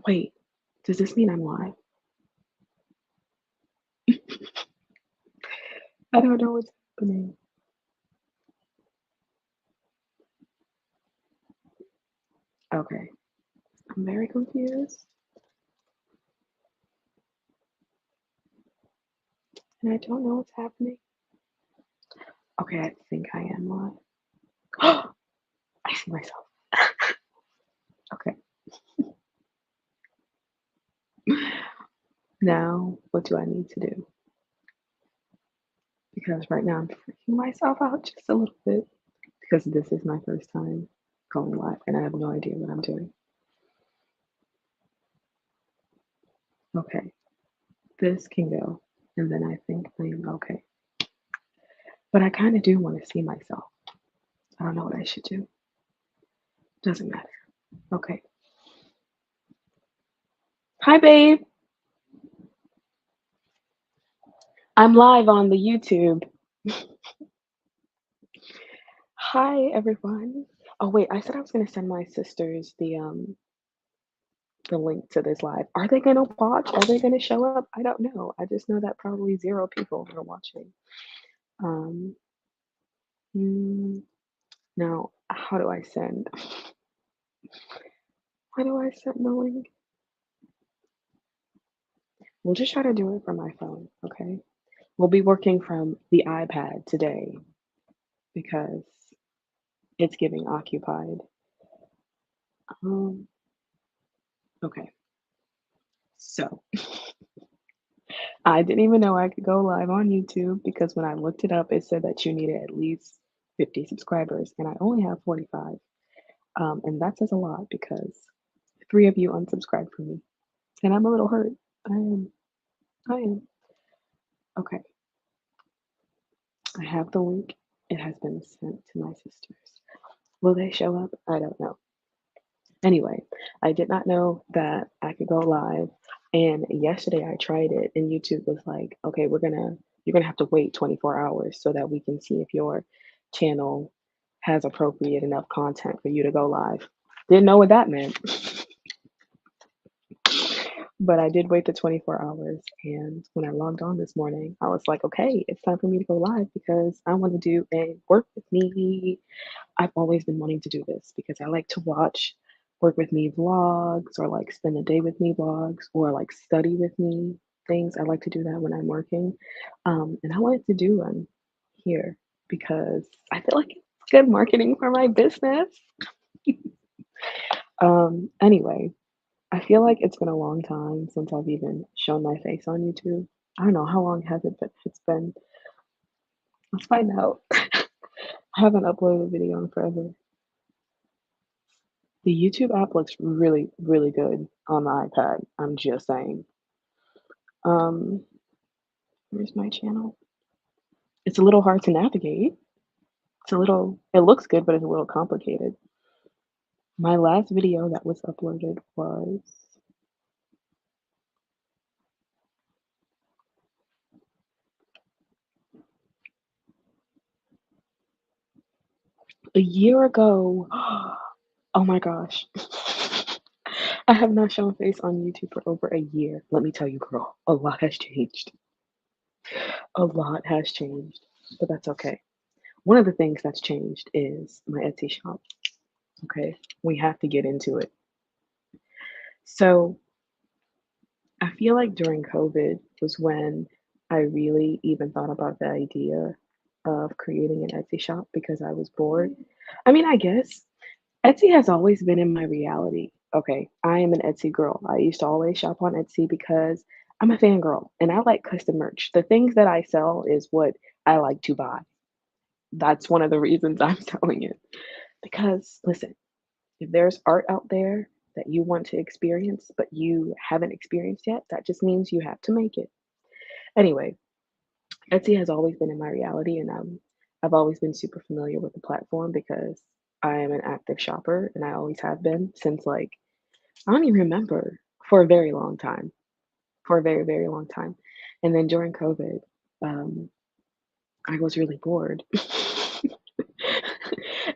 Wait, does this mean I'm live? I don't know what's happening. Okay, I'm very confused, and I don't know what's happening. Okay, I think I am live. I see myself. Okay. Now, what do I need to do? Because right now I'm freaking myself out just a little bit because this is my first time going live and I have no idea what I'm doing. Okay, this can go, and then I think I'm okay. But I kind of do want to see myself. I don't know what I should do. Doesn't matter. Okay. Hi, babe. I'm live on the YouTube. Hi, everyone. Oh, wait, I said I was gonna send my sisters the link to this live. Are they gonna watch? Are they gonna show up? I don't know. I just know that probably 0 people are watching. Um, mm, Now, how do I send? How do I send the link? We'll just try to do it from my phone, okay? We'll be working from the iPad today because it's giving occupied. Um, okay, so I didn't even know I could go live on YouTube because when I looked it up, it said that you needed at least 50 subscribers, and I only have 45. And that says a lot because 3 of you unsubscribed from me, and I'm a little hurt. I am. I am. Okay, I have the link. It has been sent to my sisters. Will they show up? I don't know. Anyway, I did not know that I could go live. And yesterday I tried it and YouTube was like, okay, you're gonna have to wait 24 hours so that we can see if your channel has appropriate enough content for you to go live. Didn't know what that meant. But I did wait the 24 hours. And when I logged on this morning, I was like, okay, it's time for me to go live because I want to do a work with me. I've always been wanting to do this because I like to watch work with me vlogs or like spend a day with me vlogs or like study with me things. I like to do that when I'm working. And I wanted to do one here because I feel like it's good marketing for my business. Anyway, I feel like it's been a long time since I've even shown my face on YouTube. I don't know how long has it been? It's been, let's find out. I haven't uploaded a video in forever. The YouTube app looks really, really good on the iPad. I'm just saying. Um, Where's my channel? It's a little hard to navigate. It looks good, but it's a little complicated. My last video that was uploaded was a year ago. Oh my gosh. I have not shown face on YouTube for over a year. Let me tell you, girl, a lot has changed. A lot has changed, but that's okay. One of the things that's changed is my Etsy shop. Okay, we have to get into it. So I feel like during COVID was when I really even thought about the idea of creating an Etsy shop because I was bored. I mean, I guess Etsy has always been in my reality. Okay, I am an Etsy girl. I used to always shop on Etsy because I'm a fangirl and I like custom merch. The things that I sell is what I like to buy. That's one of the reasons I'm selling it. Because listen, if there's art out there that you want to experience, but you haven't experienced yet, that just means you have to make it. Anyway, Etsy has always been in my reality, and I've always been super familiar with the platform because I am an active shopper and I always have been since like, I don't even remember for a very long time, for a very, very long time. And then during COVID, um, I was really bored.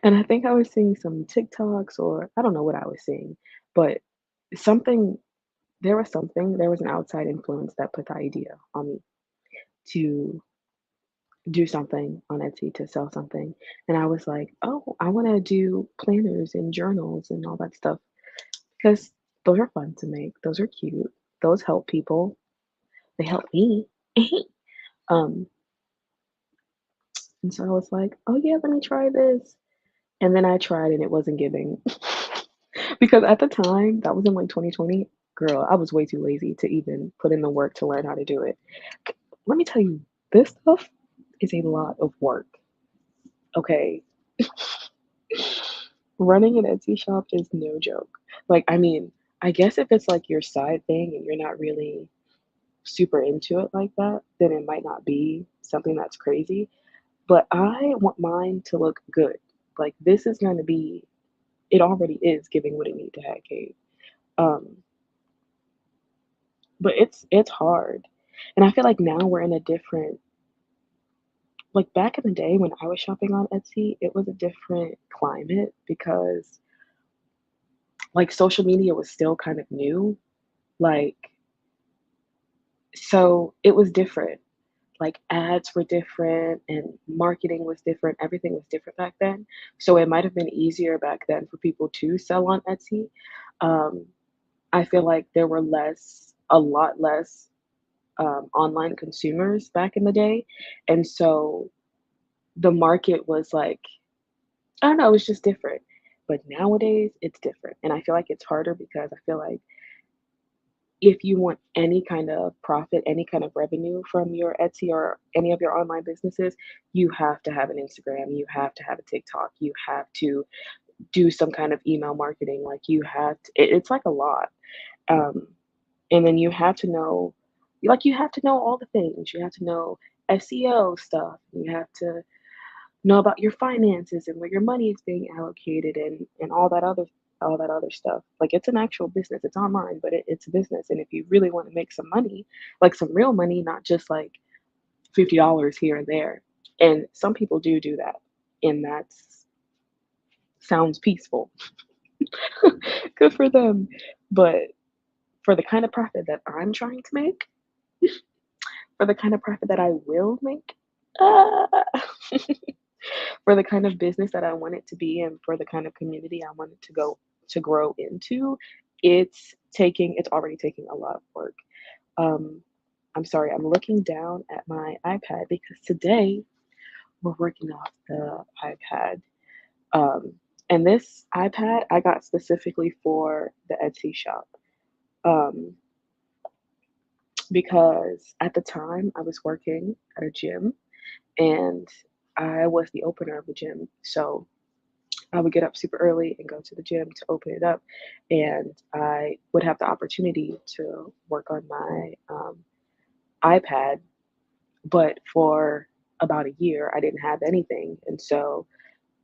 And I think I was seeing some TikToks or I don't know what I was seeing, but something there was an outside influence that put the idea on me to do something on Etsy, to sell something, and I was like, "Oh, I wanna do planners and journals and all that stuff," because those are fun to make, those are cute, those help people, they help me. Um, and so I was like, "Oh, yeah, let me try this," and then I tried and it wasn't giving. Because at the time, that was in, like, 2020, girl, I was way too lazy to even put in the work to learn how to do it. Let me tell you, this stuff is a lot of work, okay? Running an Etsy shop is no joke. Like, I mean, I guess if it's, like, your side thing and you're not really super into it like that, then it might not be something that's crazy, but I want mine to look good. Like, this is gonna be it already is giving what it need to have gave. Um, but it's hard, and I feel like now we're in a different like, back in the day when I was shopping on Etsy, it was a different climate because, like, social media was still kind of new, like, so it was different. Like, ads were different and marketing was different, everything was different back then, so it might have been easier back then for people to sell on Etsy. Um, I feel like there were a lot less, online consumers back in the day, and so the market was like I don't know, it was just different. But nowadays, it's different, and I feel like it's harder because I feel like if you want any kind of profit, any kind of revenue from your Etsy or any of your online businesses, you have to have an Instagram, you have to have a TikTok, you have to do some kind of email marketing, like, you have to it's like a lot, um, and then you have to know all the things, you have to know SEO stuff, you have to know about your finances and where your money is being allocated and all that other stuff. Like it's an actual business. It's online, but it's a business. And if you really want to make some money, like some real money, not just like $50 here and there. And some people do that. And that's sounds peaceful. Good for them. But for the kind of profit that I'm trying to make, for the kind of profit that I will make, uh, for the kind of business that I want it to be and for the kind of community I want it to grow into, it's already taking a lot of work. Um, I'm sorry, I'm looking down at my iPad because today we're working off the iPad. Um, and this iPad I got specifically for the Etsy shop. Um, because at the time I was working at a gym and I was the opener of the gym. So I would get up super early and go to the gym to open it up, and I would have the opportunity to work on my iPad. But for about a year, I didn't have anything, and so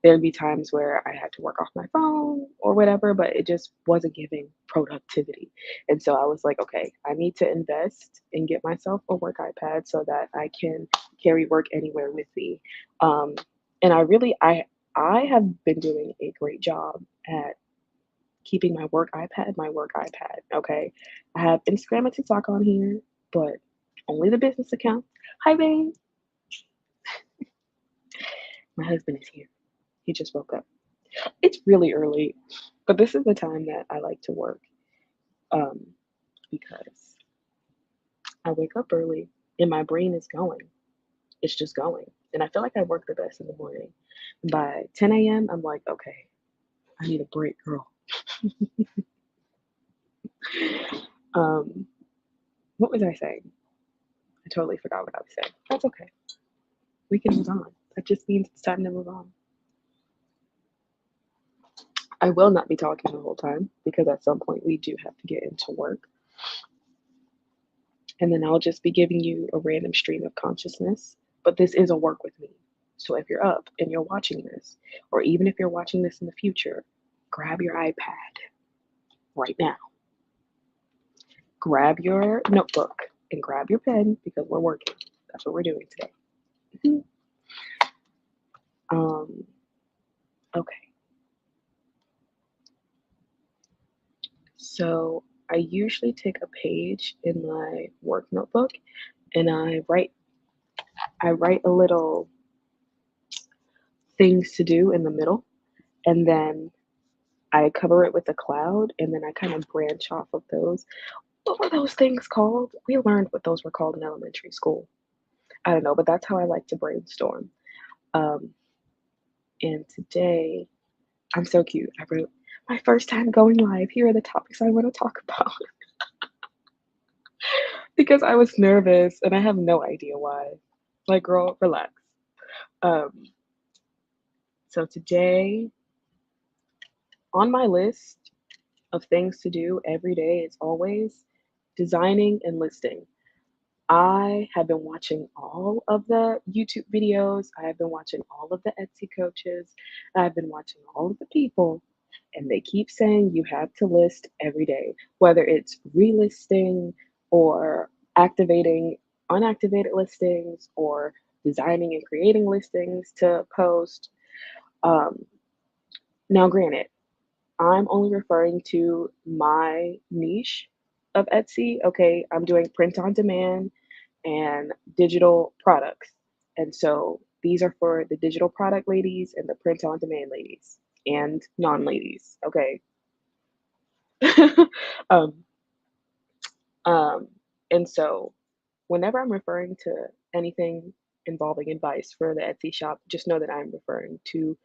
there'd be times where I had to work off my phone or whatever, but it just wasn't giving productivity. And so I was like, okay, I need to invest and get myself a work iPad so that I can carry work anywhere with me. Um, and I have been doing a great job at keeping my work iPad. Okay, I have Instagram and TikTok on here, but only the business account. Hi, babe. My husband is here. He just woke up. It's really early, but this is the time that I like to work, um, because I wake up early and my brain is going. It's just going. And I feel like I work the best in the morning. By 10 a.m., I'm like, okay, I need a break, girl. Um, what was I saying? I totally forgot what I was saying. That's okay. We can move on. That just means it's time to move on. I will not be talking the whole time because at some point we do have to get into work. And then I'll just be giving you a random stream of consciousness. But this is a work with me. So if you're up and you're watching this, or even if you're watching this in the future, grab your iPad right now. Grab your notebook and grab your pen because we're working. That's what we're doing today. um, okay. So I usually take a page in my work notebook and I write a little things to do in the middle, and then I cover it with a cloud, and then I kind of branch off of those. What were those things called? We learned what those were called in elementary school. I don't know, but that's how I like to brainstorm. Um, and today, I'm so cute. I wrote, my first time going live. Here are the topics I want to talk about because I was nervous and I have no idea why. Like, girl, relax. Um, so today, on my list of things to do every day is always designing and listing. I have been watching all of the YouTube videos. I have been watching all of the Etsy coaches. I've been watching all of the people, and they keep saying you have to list every day, whether it's relisting or activating unactivated listings or designing and creating listings to post. Um, Now, granted, I'm only referring to my niche of Etsy. Okay, I'm doing print on demand and digital products. And so these are for the digital product ladies and the print on demand ladies and non ladies. Okay. um, um, and so whenever I'm referring to anything involving advice for the Etsy shop, just know that I'm referring to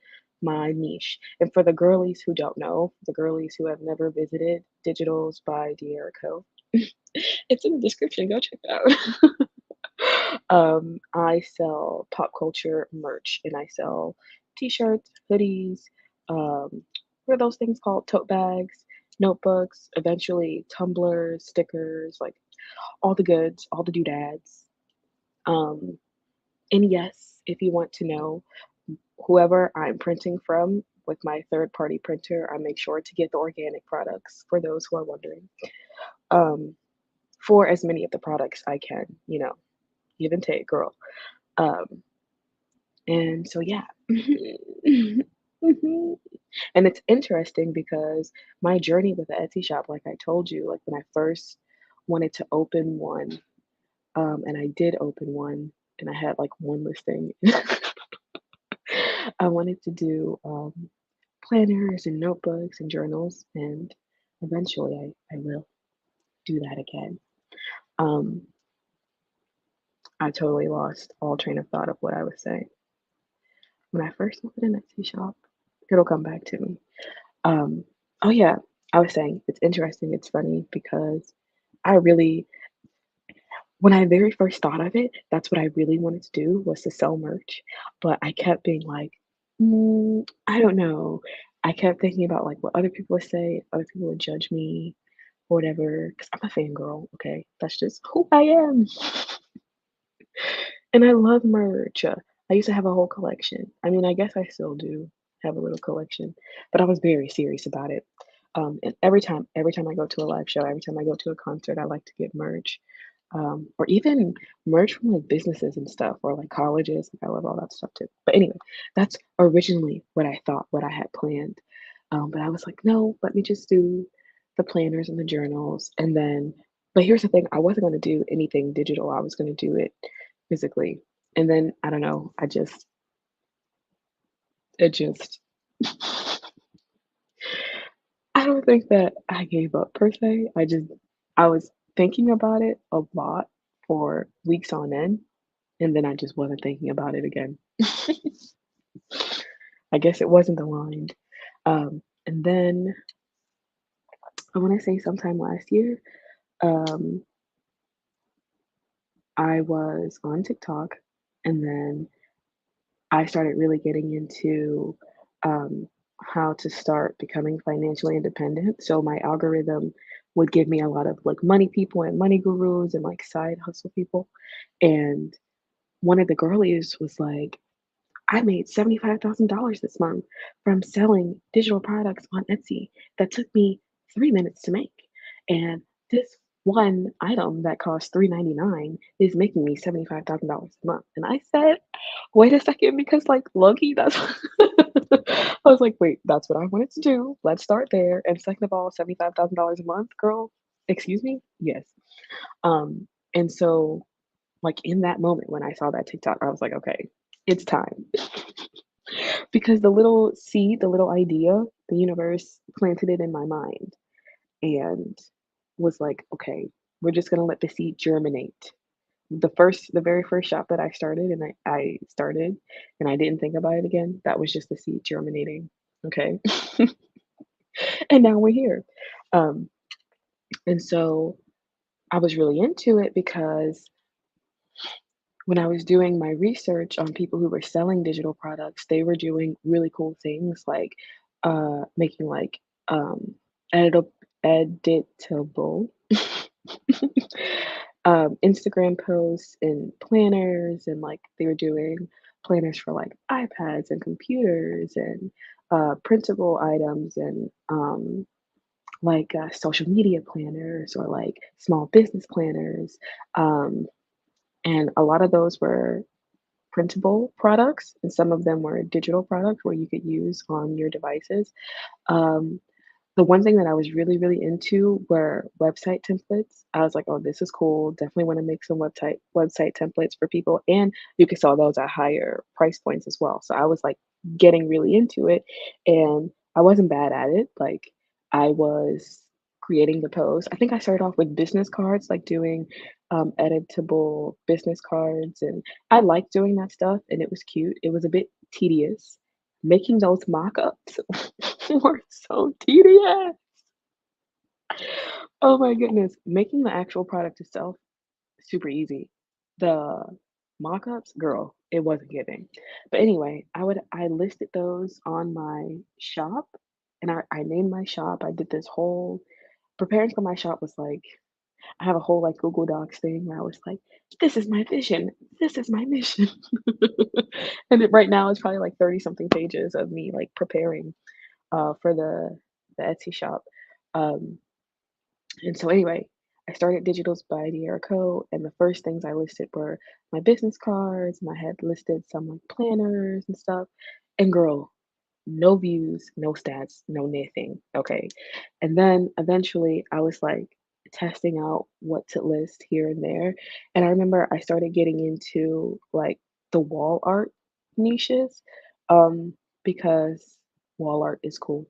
my niche. And for the girlies who don't know, the girlies who have never visited Digitals by Diera Co., it's in the description. Go check it out. I sell pop culture merch and I sell t-shirts, hoodies, what are those things called? Tote bags, notebooks, eventually tumblers, stickers, like all the goods, all the doodads. Um, and yes, if you want to know whoever I'm printing from with my third party printer, I make sure to get the organic products for those who are wondering. Um, for as many of the products I can, give and take, girl. Um, And so, yeah. Mhm. And it's interesting because my journey with the Etsy shop, like I told you, like when I first wanted to open one, and I did open one, and I had like one listing. I wanted to do planners and notebooks and journals, and eventually I will do that again. Um, I totally lost all train of thought of what I was saying. When I first opened an Etsy shop, it'll come back to me. Um, oh yeah, I was saying it's interesting, it's funny because I really when I very first thought of it, that's what I really wanted to do was to sell merch, but I kept being like, I don't know. I kept thinking about like what other people would say, if other people would judge me or whatever, because I'm a fangirl, okay? That's just who I am. And I love merch. I used to have a whole collection. I mean, I guess I still do have a little collection, but I was very serious about it. And every time I go to a live show, every time I go to a concert, I like to get merch, or even merch from like businesses and stuff, or like colleges. Like, I love all that stuff too. But anyway, that's originally what I thought, what I had planned. But I was like, no, let me just do the planners and the journals, and then. But here's the thing: I wasn't going to do anything digital. I was going to do it physically. And then I don't know, it just I don't think that I gave up per se. I was thinking about it a lot for weeks on end, and then I just wasn't thinking about it again. I guess it wasn't aligned. And then I want to say sometime last year, um, I was on TikTok, and then I started really getting into how to start becoming financially independent. So my algorithm would give me a lot of like money people and money gurus and like side hustle people. And one of the girlies was like, I made $75,000 this month from selling digital products on Etsy that took me 3 minutes to make. And this one item that cost $3.99 is making me $75,000 a month. And I said, wait a second, because like Loki, that's I was like, wait, that's what I wanted to do. Let's start there. And second of all, $75,000 a month, girl. Excuse me? Yes. And so, like, in that moment when I saw that TikTok, I was like, "Okay, it's time." Because the little seed, the little idea, the universe planted it in my mind and was like, "Okay, we're just gonna let the seed germinate." The very first shop that I started and I started and I didn't think about it again, that was just the seed germinating, okay? And now we're here. Um, and so I was really into it because when I was doing my research on people who were selling digital products, they were doing really cool things like making like um, editable, editable Instagram posts and planners, and like they were doing planners for like iPads and computers and printable items and social media planners or like small business planners. Um, and a lot of those were printable products, and some of them were digital products where you could use on your devices. Um, the one thing that I was really, really into were website templates. I was like, "Oh, this is cool. Definitely wanna make some website templates for people," and you could sell those at higher price points as well. So I was, like, getting really into it, and I wasn't bad at it. Like, I was creating the post. I think I started off with business cards, like doing, editable business cards, and I liked doing that stuff, and it was cute. It was a bit tedious. Making those mock-ups were so tedious. Oh my goodness. Making the actual product itself, super easy. The mock-ups, girl, it wasn't giving. But anyway, I listed those on my shop and I named my shop. I did this whole preparing for my shop was like I have a whole like Google Docs thing where I was like, this is my vision. This is my mission. And right now it's probably like 30 something pages of me like preparing for the Etsy shop. Um, and so anyway, I started Digitals by the Co. And the first things I listed were my business cards, and I had listed some like planners and stuff. And girl, no views, no stats, no nothing. Okay. And then eventually I was like testing out what to list here and there. And I remember I started getting into like the wall art niches because wall art is cool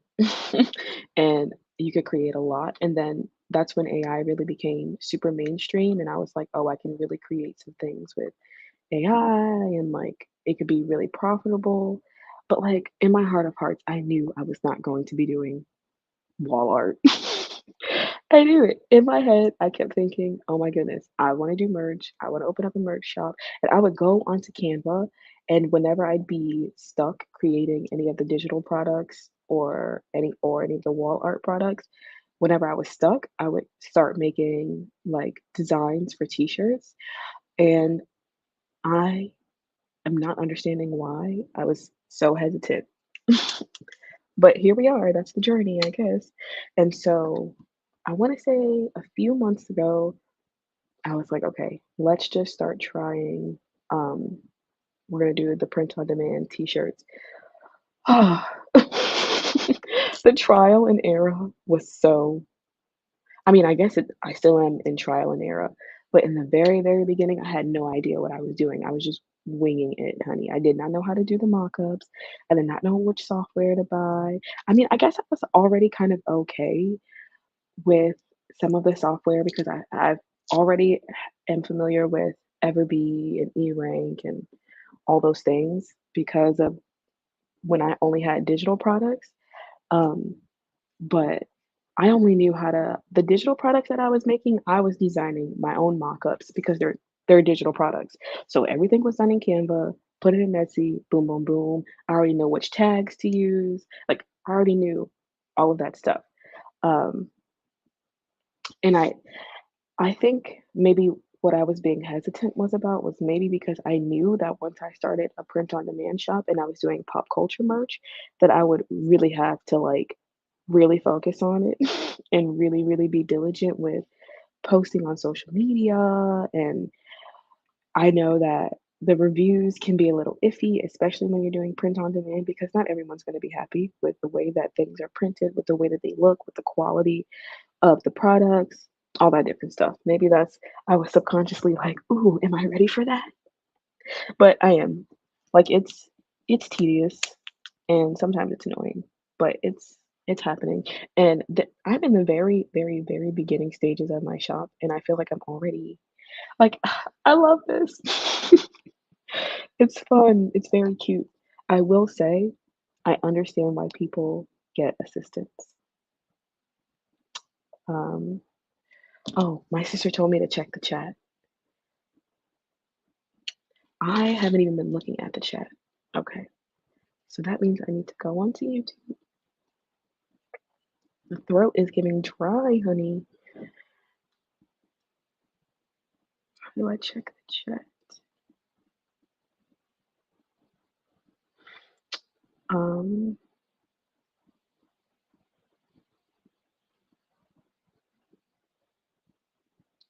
and you could create a lot. And then that's when AI really became super mainstream. And I was like, oh, I can really create some things with AI and like it could be really profitable. But like in my heart of hearts, I knew I was not going to be doing wall art. I knew it. In my head, I kept thinking, oh my goodness, I want to do merch. I want to open up a merch shop. And I would go onto Canva and whenever I'd be stuck creating any of the digital products or any of the wall art products, whenever I was stuck, I would start making like designs for t-shirts. And I am not understanding why I was so hesitant. But here we are, that's the journey, I guess. And so I want to say a few months ago, I was like, okay, let's just start trying. Um, we're gonna do the print on demand t-shirts. The trial and error was so I mean, I still am in trial and error, but in the very, very beginning, I had no idea what I was doing. I was just winging it, honey. I did not know how to do the mock-ups. I did not know which software to buy. I mean, I guess I was already kind of okay with some of the software because I've already am familiar with Everbee and eRank and all those things because of when I only had digital products. Um, but I only knew how to the digital products that I was making, I was designing my own mock-ups because they're digital products. So everything was done in Canva, put it in Etsy, boom, boom, boom. I already know which tags to use. Like I already knew all of that stuff. Um, and I think maybe what I was being hesitant was maybe because I knew that once I started a print on demand shop and I was doing pop culture merch, that I would really have to like really focus on it and really, really be diligent with posting on social media. And I know that the reviews can be a little iffy, especially when you're doing print on demand, because not everyone's going to be happy with the way that things are printed, with the way that they look, with the quality of the products. all that different stuff. Maybe that's I was subconsciously like, "Ooh, am I ready for that?" But I am. Like, it's tedious, and sometimes it's annoying, but it's happening, and I'm in the very, very, very beginning stages of my shop, and I feel like I'm already like, I love this. It's fun, it's very cute. I will say, I understand why people get assistants. Um, oh, my sister told me to check the chat. I haven't even been looking at the chat. Okay, so that means I need to go onto YouTube. The throat is getting dry, honey. How do I check the chat? Um,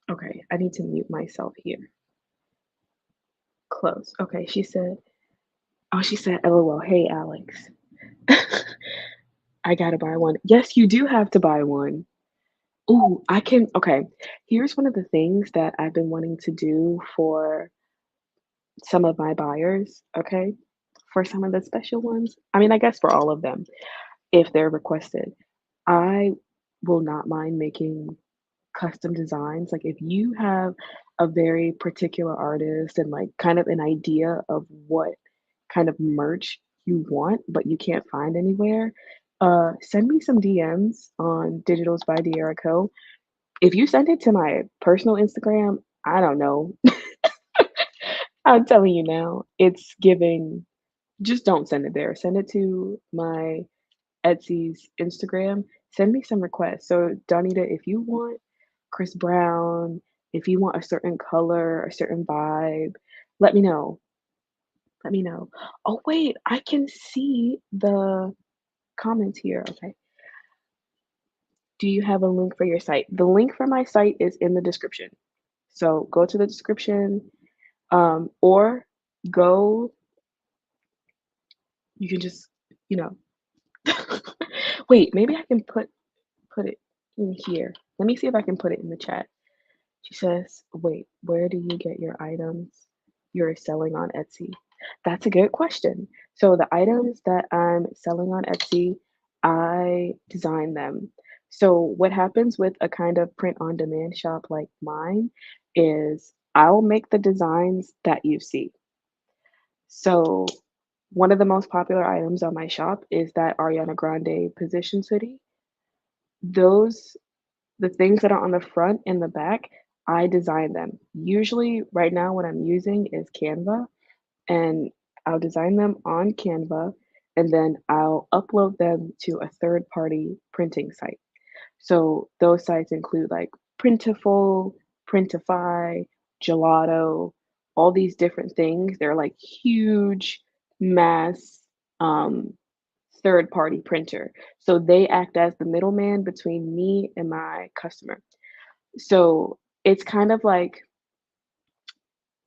okay, I need to mute myself here. Close. Okay, she said, LOL, hey, Alex. I gotta buy one. Yes, you do have to buy one. Ooh, okay. Here's one of the things that I've been wanting to do for some of my buyers, okay? For some of the special ones. I mean, I guess for all of them, if they're requested. I will not mind making custom designs. Like if you have a very particular artist and like kind of an idea of what kind of merch you want, but you can't find anywhere, send me some DMs on Digitals by Diera Co. If you send it to my personal Instagram, I don't know. I'm telling you now, it's giving. Just don't send it there. Send it to my Etsy's Instagram. Send me some requests. So, Donita, if you want Chris Brown, if you want a certain color, a certain vibe, let me know. Let me know. Oh, wait, I can see the comments here. Okay. Do you have a link for your site? The link for my site is in the description. So go to the description, or go, you can just, you know, wait, maybe I can put it in here. Let me see if I can put it in the chat. She says, "Wait, where do you get your items you're selling on Etsy?" That's a good question. So the items that I'm selling on Etsy, I design them. So what happens with a kind of print on demand shop like mine is I'll make the designs that you see. So one of the most popular items on my shop is that Ariana Grande Positions hoodie. Those The things that are on the front and the back, I design them. Usually, right now, what I'm using is Canva, and I'll design them on Canva, and then I'll upload them to a third-party printing site. So those sites include like Printful, Printify, Gelato, all these different things. They're like huge mass um, third party printer. So they act as the middleman between me and my customer. So it's kind of like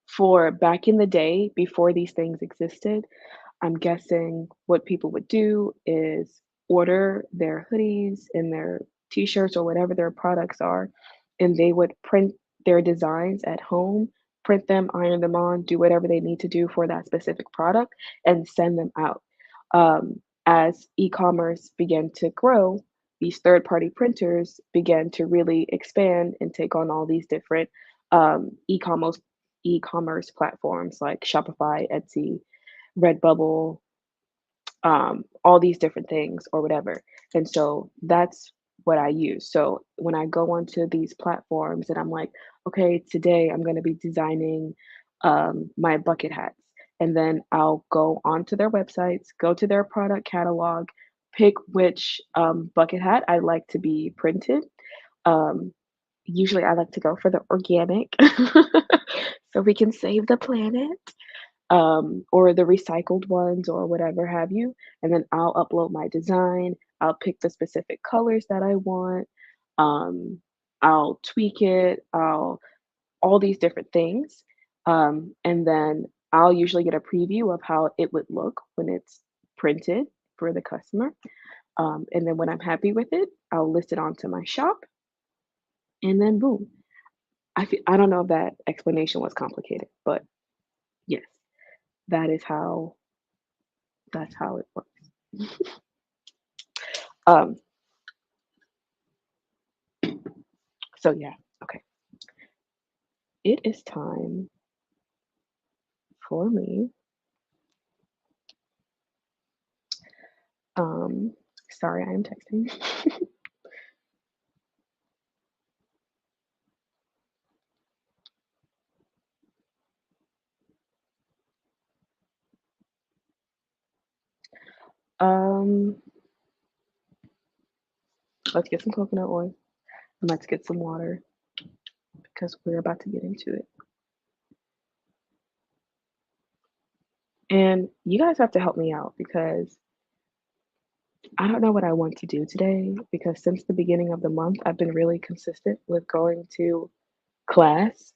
for back in the day before these things existed, I'm guessing what people would do is order their hoodies and their t-shirts or whatever their products are, and they would print their designs at home, print them, iron them on, do whatever they need to do for that specific product, and send them out. As e-commerce began to grow, these third-party printers began to really expand and take on all these different e-commerce platforms like Shopify, Etsy, Redbubble, all these different things or whatever. And so that's what I use. So when I go onto these platforms and I'm like, okay, today I'm going to be designing my bucket hats. And then I'll go onto their websites, go to their product catalog, pick which bucket hat I like to be printed. Um, Usually I like to go for the organic so we can save the planet, or the recycled ones or whatever have you. And then I'll upload my design. I'll pick the specific colors that I want. Um, I'll tweak it. All these different things. And then I'll usually get a preview of how it would look when it's printed for the customer. And then when I'm happy with it, I'll list it onto my shop. and then boom. I don't know if that explanation was complicated, but yes, that is how that's how it works. Um, so yeah, okay. It is time for me. Um, sorry, I am texting. Um, let's get some coconut oil and let's get some water because we're about to get into it. And you guys have to help me out because I don't know what I want to do today because since the beginning of the month, I've been really consistent with going to class,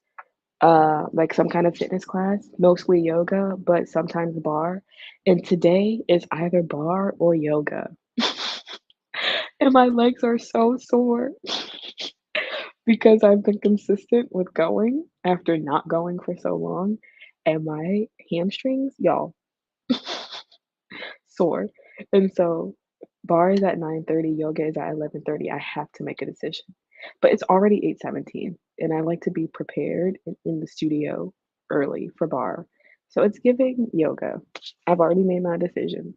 like some kind of fitness class, mostly yoga, but sometimes bar. And today is either bar or yoga. And my legs are so sore because I've been consistent with going after not going for so long. And my hamstrings, y'all, sore. And so bar is at 9:30, yoga is at 11:30. I have to make a decision. But it's already 8:17 and I like to be prepared in the studio early for bar. So it's giving yoga. I've already made my decision.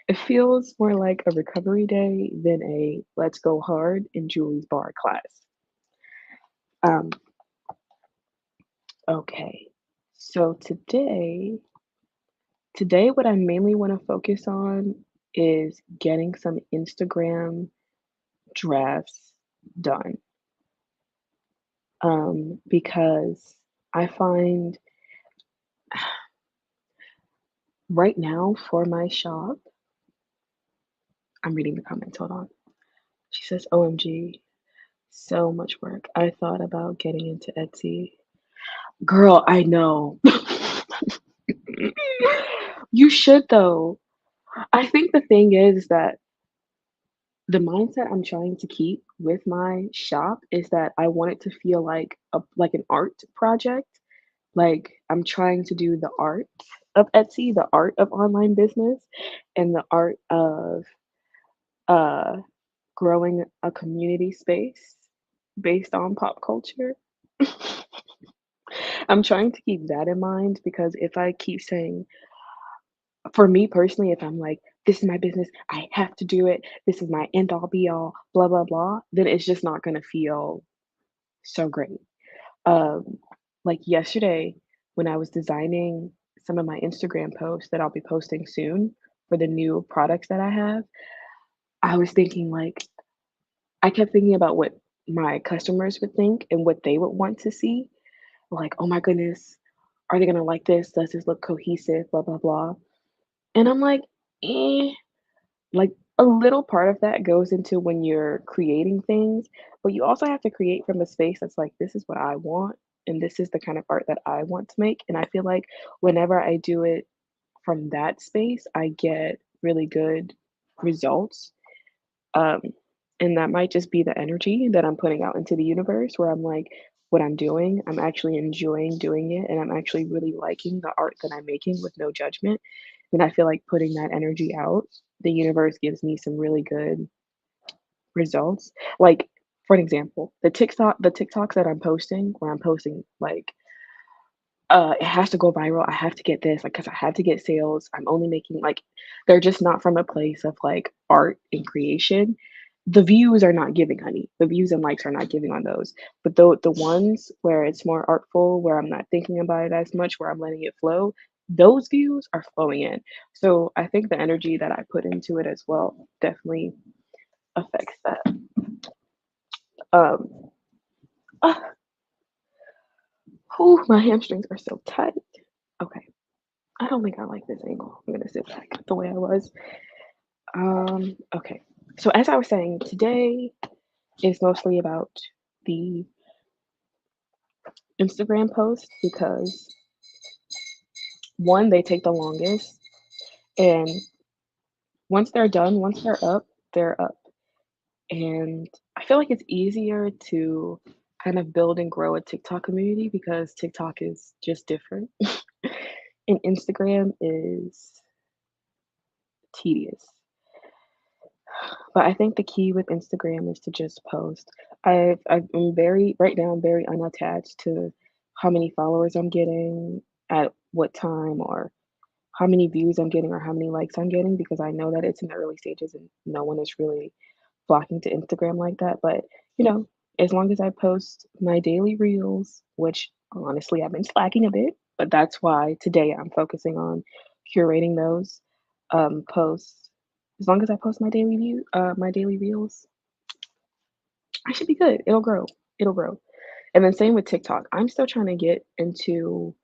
It feels more like a recovery day than a let's go hard in Julie's bar class. Um, okay. So today what I mainly want to focus on is getting some Instagram drafts done. Because I find right now for my shop, I'm reading the comments, hold on. She says, OMG, so much work. I thought about getting into Etsy. Girl, I know. You should though. I think the thing is that the mindset I'm trying to keep with my shop is that I want it to feel like an art project. Like I'm trying to do the art of Etsy, the art of online business, and the art of uh growing a community space based on pop culture. I'm trying to keep that in mind because if I keep saying, for me personally, if I'm like, this is my business, I have to do it, this is my end all be all, blah, blah, blah, then it's just not going to feel so great. Um, like yesterday, when I was designing some of my Instagram posts that I'll be posting soon for the new products that I have, I was thinking like, I kept thinking about what my customers would think and what they would want to see. Like, oh my goodness, are they gonna like this? Does this look cohesive? Blah, blah, blah. And I'm like, eh, like a little part of that goes into when you're creating things, but you also have to create from a space that's like, this is what I want, and this is the kind of art that I want to make. And I feel like whenever I do it from that space, I get really good results. Um, and that might just be the energy that I'm putting out into the universe where I'm like, what I'm doing, I'm actually enjoying doing it, and I'm actually really liking the art that I'm making with no judgment. And I feel like putting that energy out, the universe gives me some really good results. Like, for an example, the TikToks that I'm posting, where I'm posting like it has to go viral. I have to get this, like, because I have to get sales. I'm only making like they're just not from a place of like art and creation. The views are not giving, honey. The views and likes are not giving on those. But the ones where it's more artful, where I'm not thinking about it as much, where I'm letting it flow, those views are flowing in. So I think the energy that I put into it as well definitely affects that. Um, ah, whew, my hamstrings are so tight. Okay. I don't think I like this angle. I'm gonna sit back the way I was. Okay. So as I was saying, today is mostly about the Instagram posts because one, they take the longest, and once they're done, once they're up, they're up. And I I feel like it's easier to kind of build and grow a TikTok community because TikTok is just different, and Instagram is tedious. But I think the key with Instagram is to just post. I'm very right now, I'm very unattached to how many followers I'm getting at what time or how many views I'm getting or how many likes I'm getting because I know that it's in the early stages and no one is really flocking to Instagram like that. But, you know, as long as I post my daily reels, which honestly I've been slacking a bit, but that's why today I'm focusing on curating those posts. As long as I post my daily reels, I should be good. It'll grow. It'll grow. And then same with TikTok. I'm still trying to get into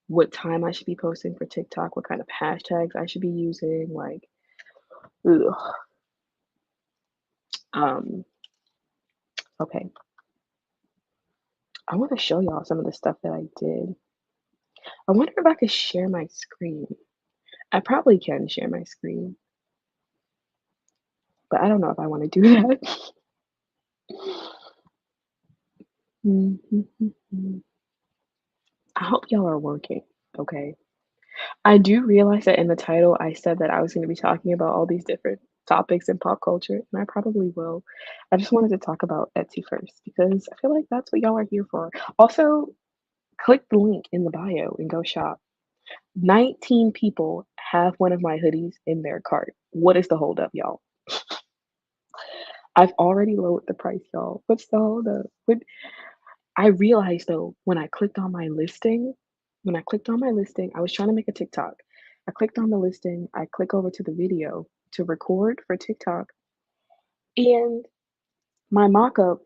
what time I should be posting for TikTok, what kind of hashtags I should be using, like, ugh. Um, okay. I want to show y'all some of the stuff that I did. I wonder if I could share my screen. I probably can share my screen, but I don't know if I want to do that. I hope y'all are working, okay? I do realize that in the title, I said that I was going to be talking about all these different topics in pop culture, and I probably will. I just wanted to talk about Etsy first because I feel like that's what y'all are here for. Also, click the link in the bio and go shop. 19 people have one of my hoodies in their cart. What is the holdup, y'all? I've already lowered the price, y'all. What's the holdup? What I realized though, when I clicked on my listing, I was trying to make a TikTok. I clicked on the listing, I click over to the video to record for TikTok, and my mock-up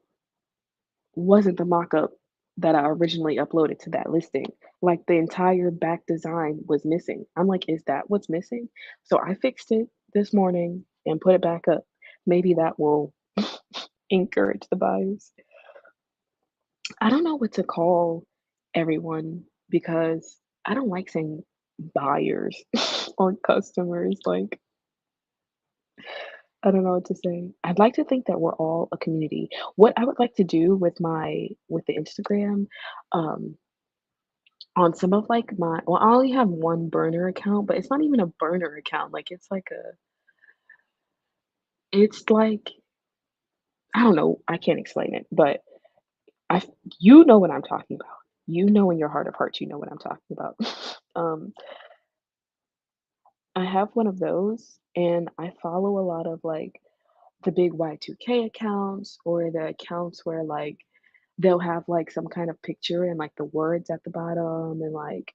wasn't the mock-up that I originally uploaded to that listing. Like the entire back design was missing. I'm like, is that what's missing? So I fixed it this morning and put it back up. Maybe that will encourage the buyers. I don't know what to call everyone because I don't like saying buyers or customers. Like, I don't know what to say. I'd like to think that we're all a community. What I would like to do with the Instagram, um, on some of like my well, I only have one burner account, but it's not even a burner account. Like it's like I don't know. I can't explain it, but I you know what I'm talking about. You know in your heart of hearts, you know what I'm talking about. um, I have one of those, and I follow a lot of like the big Y2K accounts or the accounts where like they'll have like some kind of picture and like the words at the bottom and like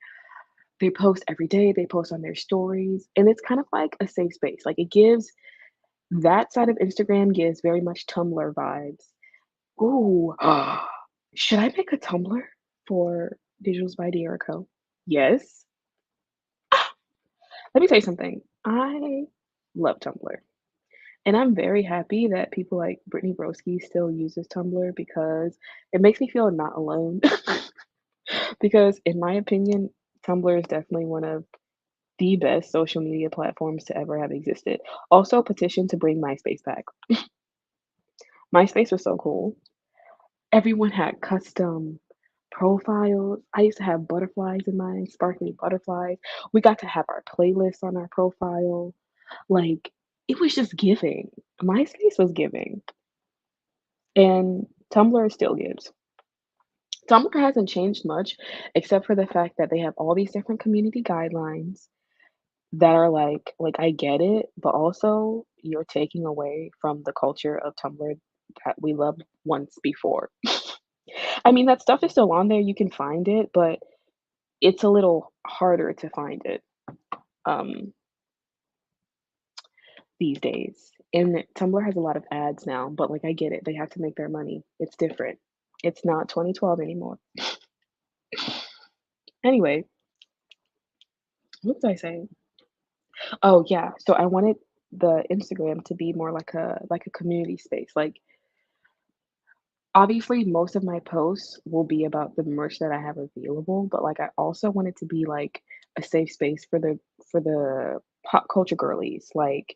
they post every day, they post on their stories, and it's kind of like a safe space. Like it gives that side of Instagram gives very much Tumblr vibes. Ooh, should I make a Tumblr for Digitals by Dear Co? Yes. Let me tell you something. I love Tumblr. And I'm very happy that people like Brittany Broski still uses Tumblr because it makes me feel not alone. Because in my opinion, Tumblr is definitely one of the best social media platforms to ever have existed. Also, petition to bring MySpace back. MySpace was so cool. Everyone had custom profiles. I used to have butterflies in mine, sparkly butterflies. We got to have our playlists on our profile. Like, it was just giving. MySpace was giving, and Tumblr still gives. Tumblr hasn't changed much except for the fact that they have all these different community guidelines that are like I get it, but also you're taking away from the culture of Tumblr that we loved once before. I mean, that stuff is still on there, you can find it, but it's a little harder to find it, um, these days. And Tumblr has a lot of ads now, but, like, I get it, they have to make their money. It's different. It's not 2012 anymore. Anyway, what was I saying? Oh, yeah, so I wanted the Instagram to be more like a community space, like, obviously, most of my posts will be about the merch that I have available, but, like, I also want it to be, like, a safe space for the pop culture girlies, like,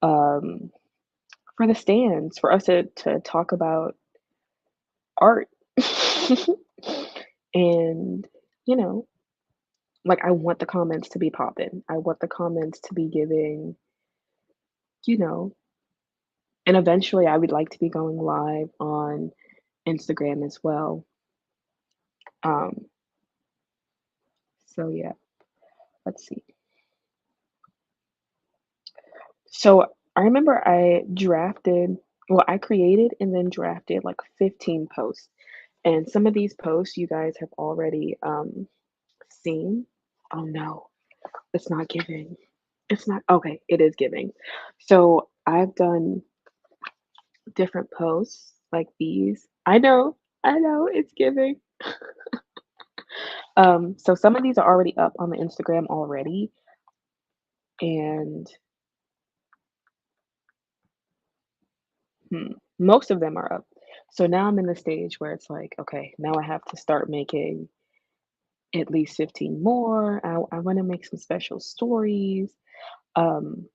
um, for the stands, for us to talk about art. And, you know, like, I want the comments to be popping. I want the comments to be giving, you know, and eventually I would like to be going live on Instagram as well. Um, so yeah, let's see. So I remember I created and then drafted like 15 posts. And some of these posts you guys have already seen. Oh no, it's not giving. It's not okay, it is giving. So I've done different posts like these. I know, it's giving. So some of these are already up on the Instagram already, and most of them are up. So now I'm in the stage where it's like, okay, now I have to start making at least 15 more. I want to make some special stories. Um,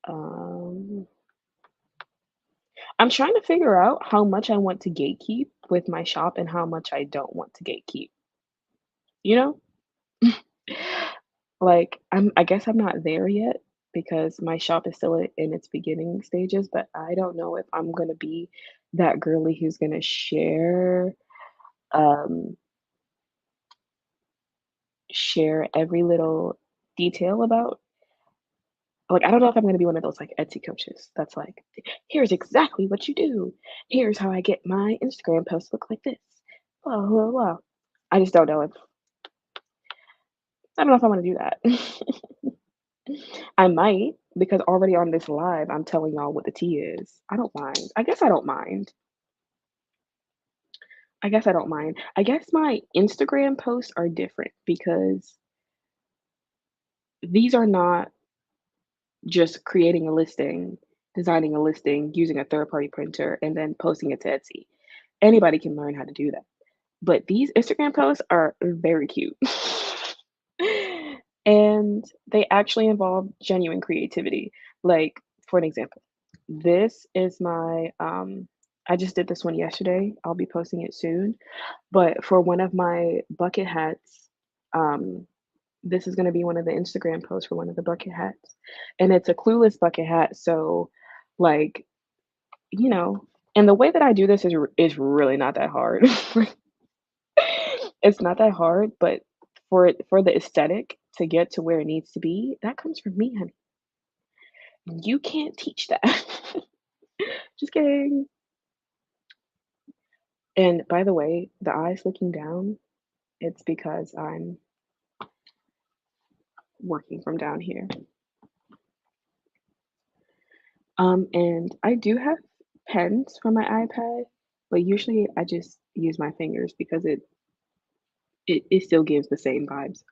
um, I'm trying to figure out how much I want to gatekeep with my shop and how much I don't want to gatekeep, you know? Like, I guess I'm not there yet because my shop is still in its beginning stages, but I don't know if I'm gonna be that girly who's gonna um, share every little detail about like, I don't know if I'm gonna be one of those, like, Etsy coaches that's like, "Here's exactly what you do. Here's how I get my Instagram posts look like this. Blah, blah, blah." I just don't know if I don't know if I wanna do that. I might, because already on this live, I'm telling y'all what the tea is. I don't mind. I guess I don't mind. I guess I don't mind. I guess my Instagram posts are different because these are not just creating a listing, designing a listing, using a third-party printer, and then posting it to Etsy. Anybody can learn how to do that. But these Instagram posts are very cute. And they actually involve genuine creativity. Like, for an example, this is my I just did this one yesterday. I'll be posting it soon. But for one of my bucket hats, um, this is gonna be one of the Instagram posts for one of the bucket hats. And it's a clueless bucket hat, so like, you know, and the way that I do this is really not that hard. It's not that hard, but for the aesthetic to get to where it needs to be, that comes from me, honey. You can't teach that. Just kidding. And by the way, the eyes looking down, it's because I'm working from down here. And I do have pens for my iPad, but usually I just use my fingers because it still gives the same vibes.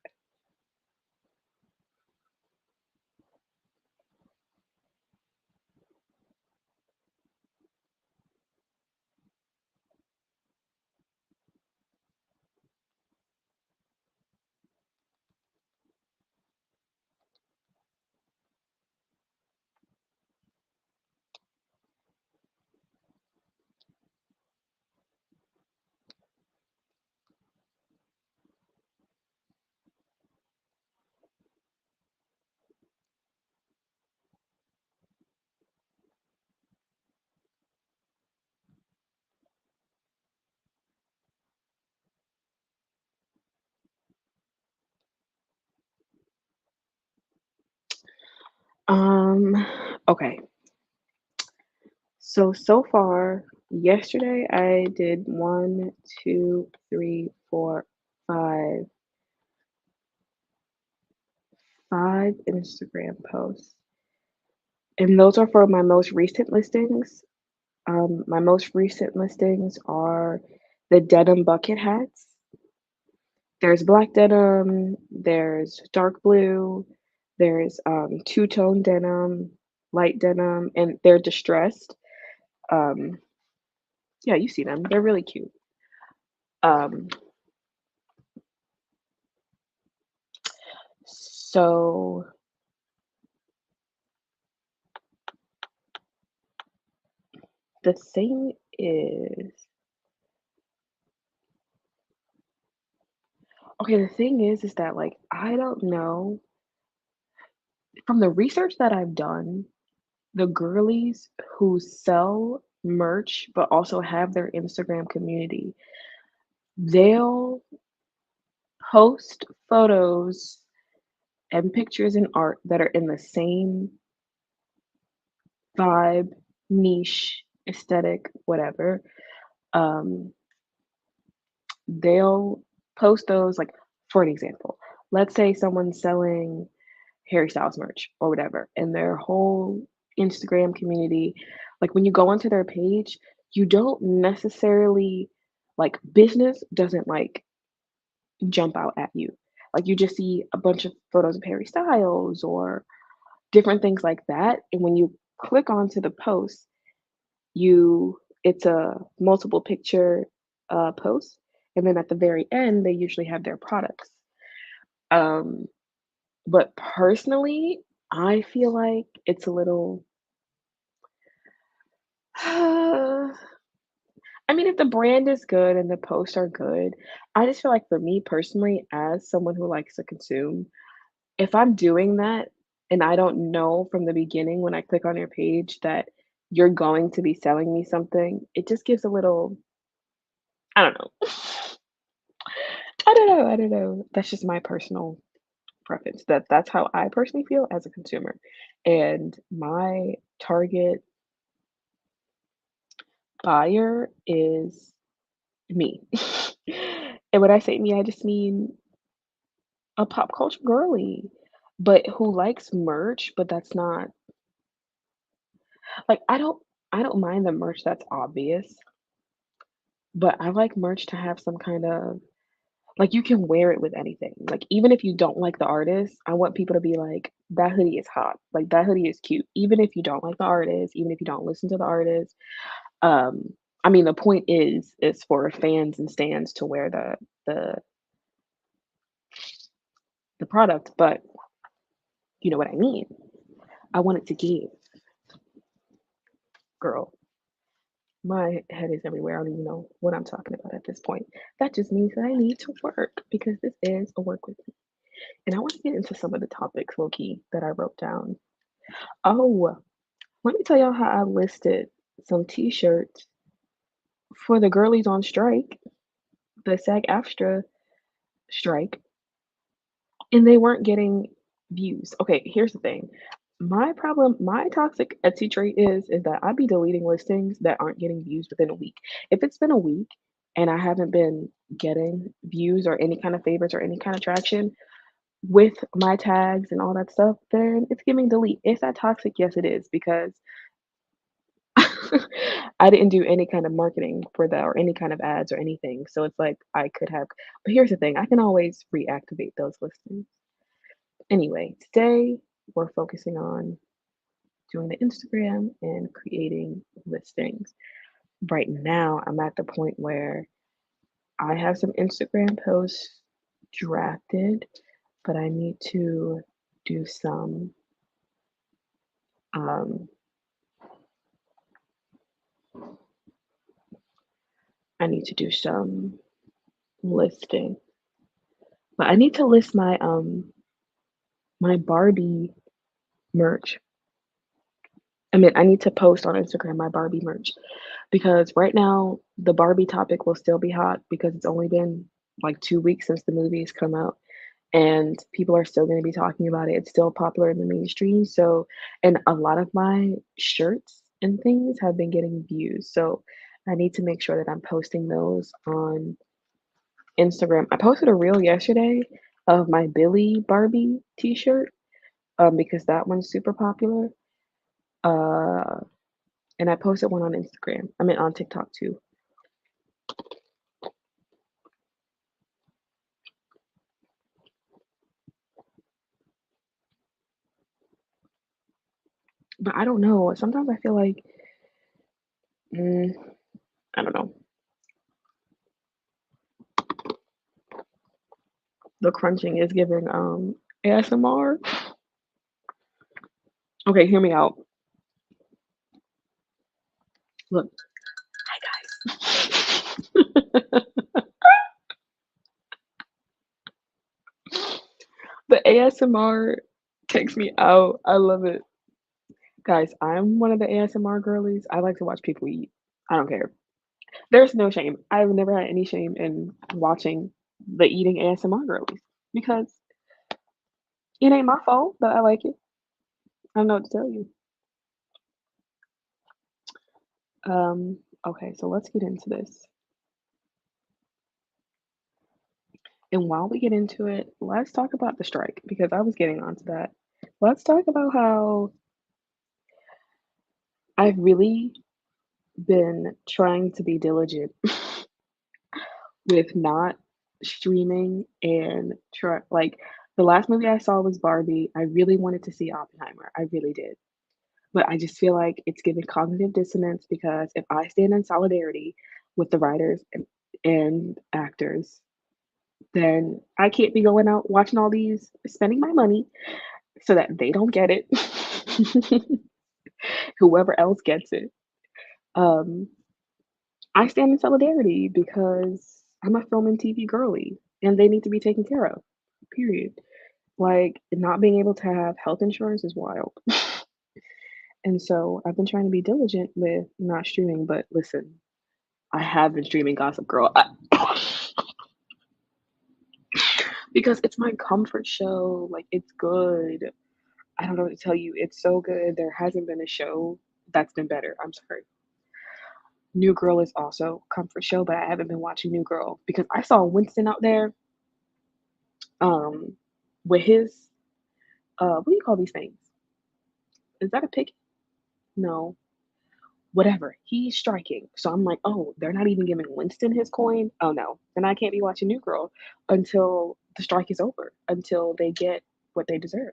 Um, okay. So far, yesterday I did one, two, three, four, five Instagram posts. And those are for my most recent listings. My most recent listings are the denim bucket hats. There's black denim, there's dark blue, there's two-tone denim, light denim, and they're distressed. Um, yeah, you see them. They're really cute. Um, so the thing is okay, the thing is that, like, I don't know from the research that I've done, the girlies who sell merch but also have their Instagram community, they'll post photos and pictures and art that are in the same vibe, niche, aesthetic, whatever. Um, they'll post those like for an example, let's say someone's selling Harry Styles merch or whatever, and their whole Instagram community, like when you go onto their page, you don't necessarily like business doesn't like jump out at you. Like you just see a bunch of photos of Harry Styles or different things like that. And when you click onto the post, it's a multiple picture post. And then at the very end, they usually have their products. Um, but personally, I feel like it's a little I mean, if the brand is good and the posts are good, I just feel like for me personally, as someone who likes to consume, if I'm doing that and I don't know from the beginning when I click on your page that you're going to be selling me something, it just gives a little I don't know. I don't know. That's just my personal preference. That's how I personally feel as a consumer. And my target buyer is me. And when I say me, I just mean a pop culture girly, but who likes merch, but that's not like I don't mind the merch that's obvious, but I like merch to have some kind of like you can wear it with anything. Like even if you don't like the artist, I want people to be like, that hoodie is hot. Like that hoodie is cute. Even if you don't like the artist, even if you don't listen to the artist. Um, I mean the point is for fans and stands to wear the the product, but you know what I mean. I want it to give, girl. My head is everywhere. I don't even know what I'm talking about at this point. That just means that I need to work because this is a work with me. And I want to get into some of the topics, low key, that I wrote down. Oh, let me tell y'all how I listed some t-shirts for the girlies on strike, the Sag-Aftra strike, and they weren't getting views. Okay, here's the thing. My toxic Etsy trait is that I be deleting listings that aren't getting views within a week. If it's been a week and I haven't been getting views or any kind of favorites or any kind of traction with my tags and all that stuff, then it's giving delete. Is that toxic? Yes, it is because I didn't do any kind of marketing for that or any kind of ads or anything. So it's like I could have, but here's the thing, I can always reactivate those listings. Anyway, today we're focusing on doing the Instagram and creating listings. Right now, I'm at the point where I have some Instagram posts drafted, but do some um I need to do some listing. But I need to list my Barbie merch. I mean, I need to post on Instagram my Barbie merch because right now the Barbie topic will still be hot because it's only been like 2 weeks since the movie's come out and people are still going to be talking about it. It's still popular in the mainstream. So, and a lot of my shirts and things have been getting views. So, I need to make sure that I'm posting those on Instagram. I posted a reel yesterday of my Billy Barbie t-shirt because that one's super popular. Uh, and I posted one on Instagram. I mean on TikTok too. But I don't know. Sometimes I feel like mm, I don't know. The crunching is giving ASMR. Okay, hear me out. Look, hi guys. The ASMR takes me out. I love it. Guys, I'm one of the ASMR girlies. I like to watch people eat. I don't care. There's no shame. I've never had any shame in watching the eating ASMR girlies because it ain't my fault that I like it. I don't know what to tell you. Okay, so let's get into this. And while we get into it, let's talk about the strike because I was getting onto that. Let's talk about how I've really been trying to be diligent with not streaming and try like the last movie I saw was Barbie. I really wanted to see Oppenheimer. I really did. But I just feel like it's giving cognitive dissonance because if I stand in solidarity with the writers and actors, then I can't be going out watching all these, spending my money so that they don't get it. Whoever else gets it. Um, I stand in solidarity because I'm a film and TV girly and they need to be taken care of. Period. Like not being able to have health insurance is wild. And so I've been trying to be diligent with not streaming, but listen, I have been streaming Gossip Girl because it's my comfort show. Like it's good. I don't know what to tell you. It's so good. There hasn't been a show that's been better. I'm sorry. New Girl is also comfort show, but I haven't been watching New Girl because I saw Winston out there um with his what do you call these things? Is that a pig? No. Whatever. He's striking. So I'm like, oh, they're not even giving Winston his coin. Oh no. Then I can't be watching New Girl until the strike is over, until they get what they deserve.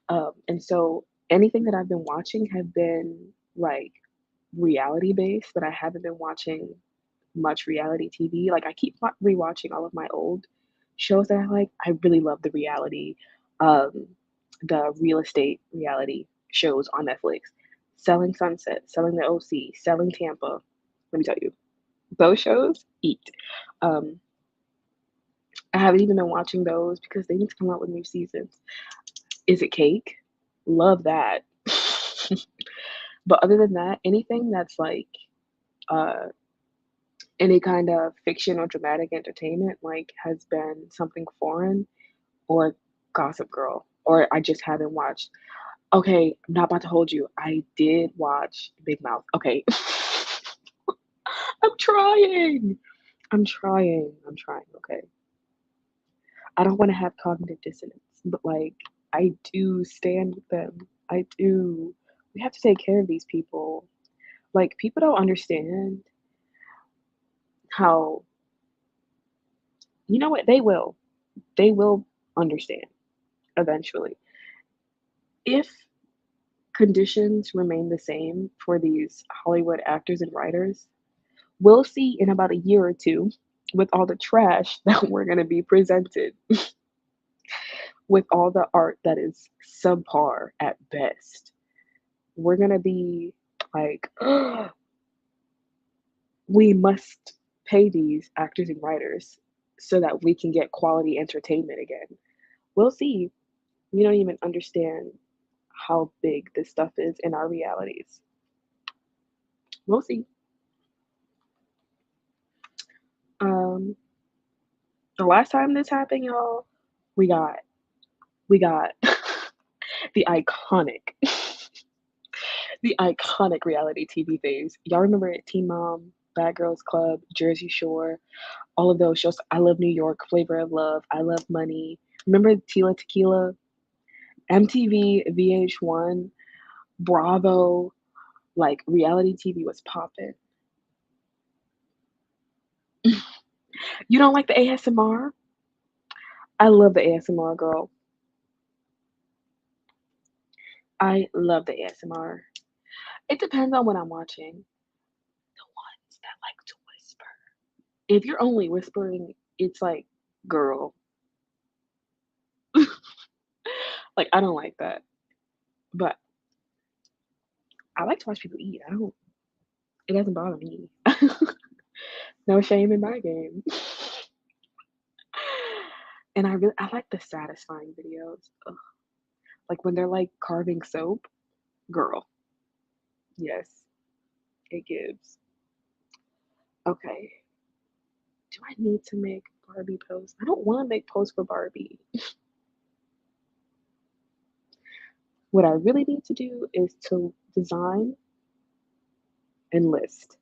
And so anything that I've been watching have been like reality based, but I haven't been watching much reality TV. Like I keep rewatching all of my old shows that I like. I really love um, the real estate reality shows on Netflix. Selling Sunset, Selling the OC, Selling Tampa. Let me tell you, those shows eat. Um, I haven't even been watching those because they need to come out with new seasons. Is it cake? Love that. But other than that, anything that's like uh, any kind of fiction or dramatic entertainment like has been something foreign or Gossip Girl, or I just haven't watched. Okay, I'm not about to hold you. I did watch Big Mouth. Okay. I'm trying. I'm trying. I'm trying. Okay. I don't want to have cognitive dissonance, but like I do stand with them. I do. We have to take care of these people. Like people don't understand how, you know what, they will. They will understand eventually. If conditions remain the same for these Hollywood actors and writers, we'll see in about a year or two with all the trash that we're going to be presented, with all the art that is subpar at best. We're going to be like, we must pay these actors and writers so that we can get quality entertainment again. We'll see. We don't even understand how big this stuff is in our realities. We'll see. Um, the last time this happened, y'all, we got we got the iconic the iconic reality TV phase. Y'all remember it? Teen Mom, Bad Girls Club, Jersey Shore, all of those shows. I Love New York, Flavor of Love, I Love Money. Remember Tila Tequila? MTV, VH1, Bravo, like reality TV was popping. You don't like the ASMR? I love the ASMR, girl. I love the ASMR. It depends on what I'm watching. The ones that like to whisper. If you're only whispering, it's like, girl, like I don't like that. But I like to watch people eat. I don't. It doesn't bother me. No shame in my game. And I like the satisfying videos. Ugh. Like when they're like carving soap, girl. Yes, it gives. Okay. Do I need to make Barbie posts? I don't want to make posts for Barbie. What I really need to do is to design and list.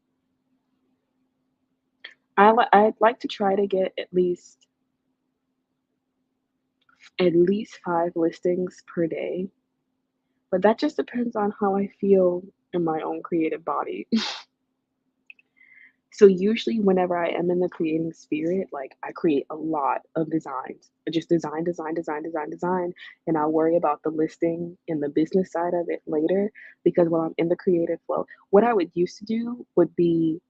I'd like to try to get at least 5 listings per day, but that just depends on how I feel in my own creative body. So usually whenever I am in the creating spirit, like I create a lot of designs. I just design, design, design, design, design, and I'll worry about the listing and the business side of it later because when I'm in the creative flow, what I would used to do would be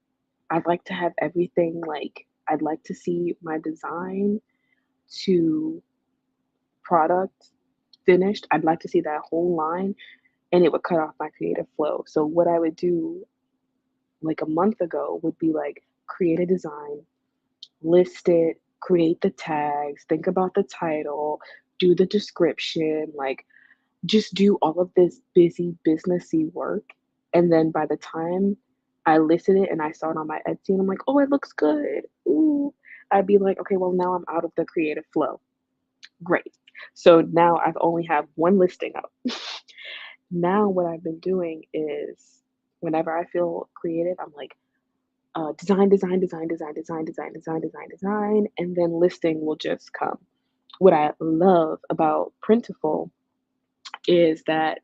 I'd like to have everything like I'd like to see my design to product finished. I'd like to see that whole line and it would cut off my creative flow. So what I would do like a month ago would be like create a design, list it, create the tags, think about the title, do the description, like just do all of this busy businessy work. And then by the time I listed it and I saw it on my Etsy and I'm like, oh, it looks good. Ooh. I'd be like, okay, well now I'm out of the creative flow. Great. So now I've only have one listing up. Now what I've been doing is whenever I feel creative, I'm like, design, design, design, design, design, design, design, design, design, and then listing will just come. What I love about Printful is that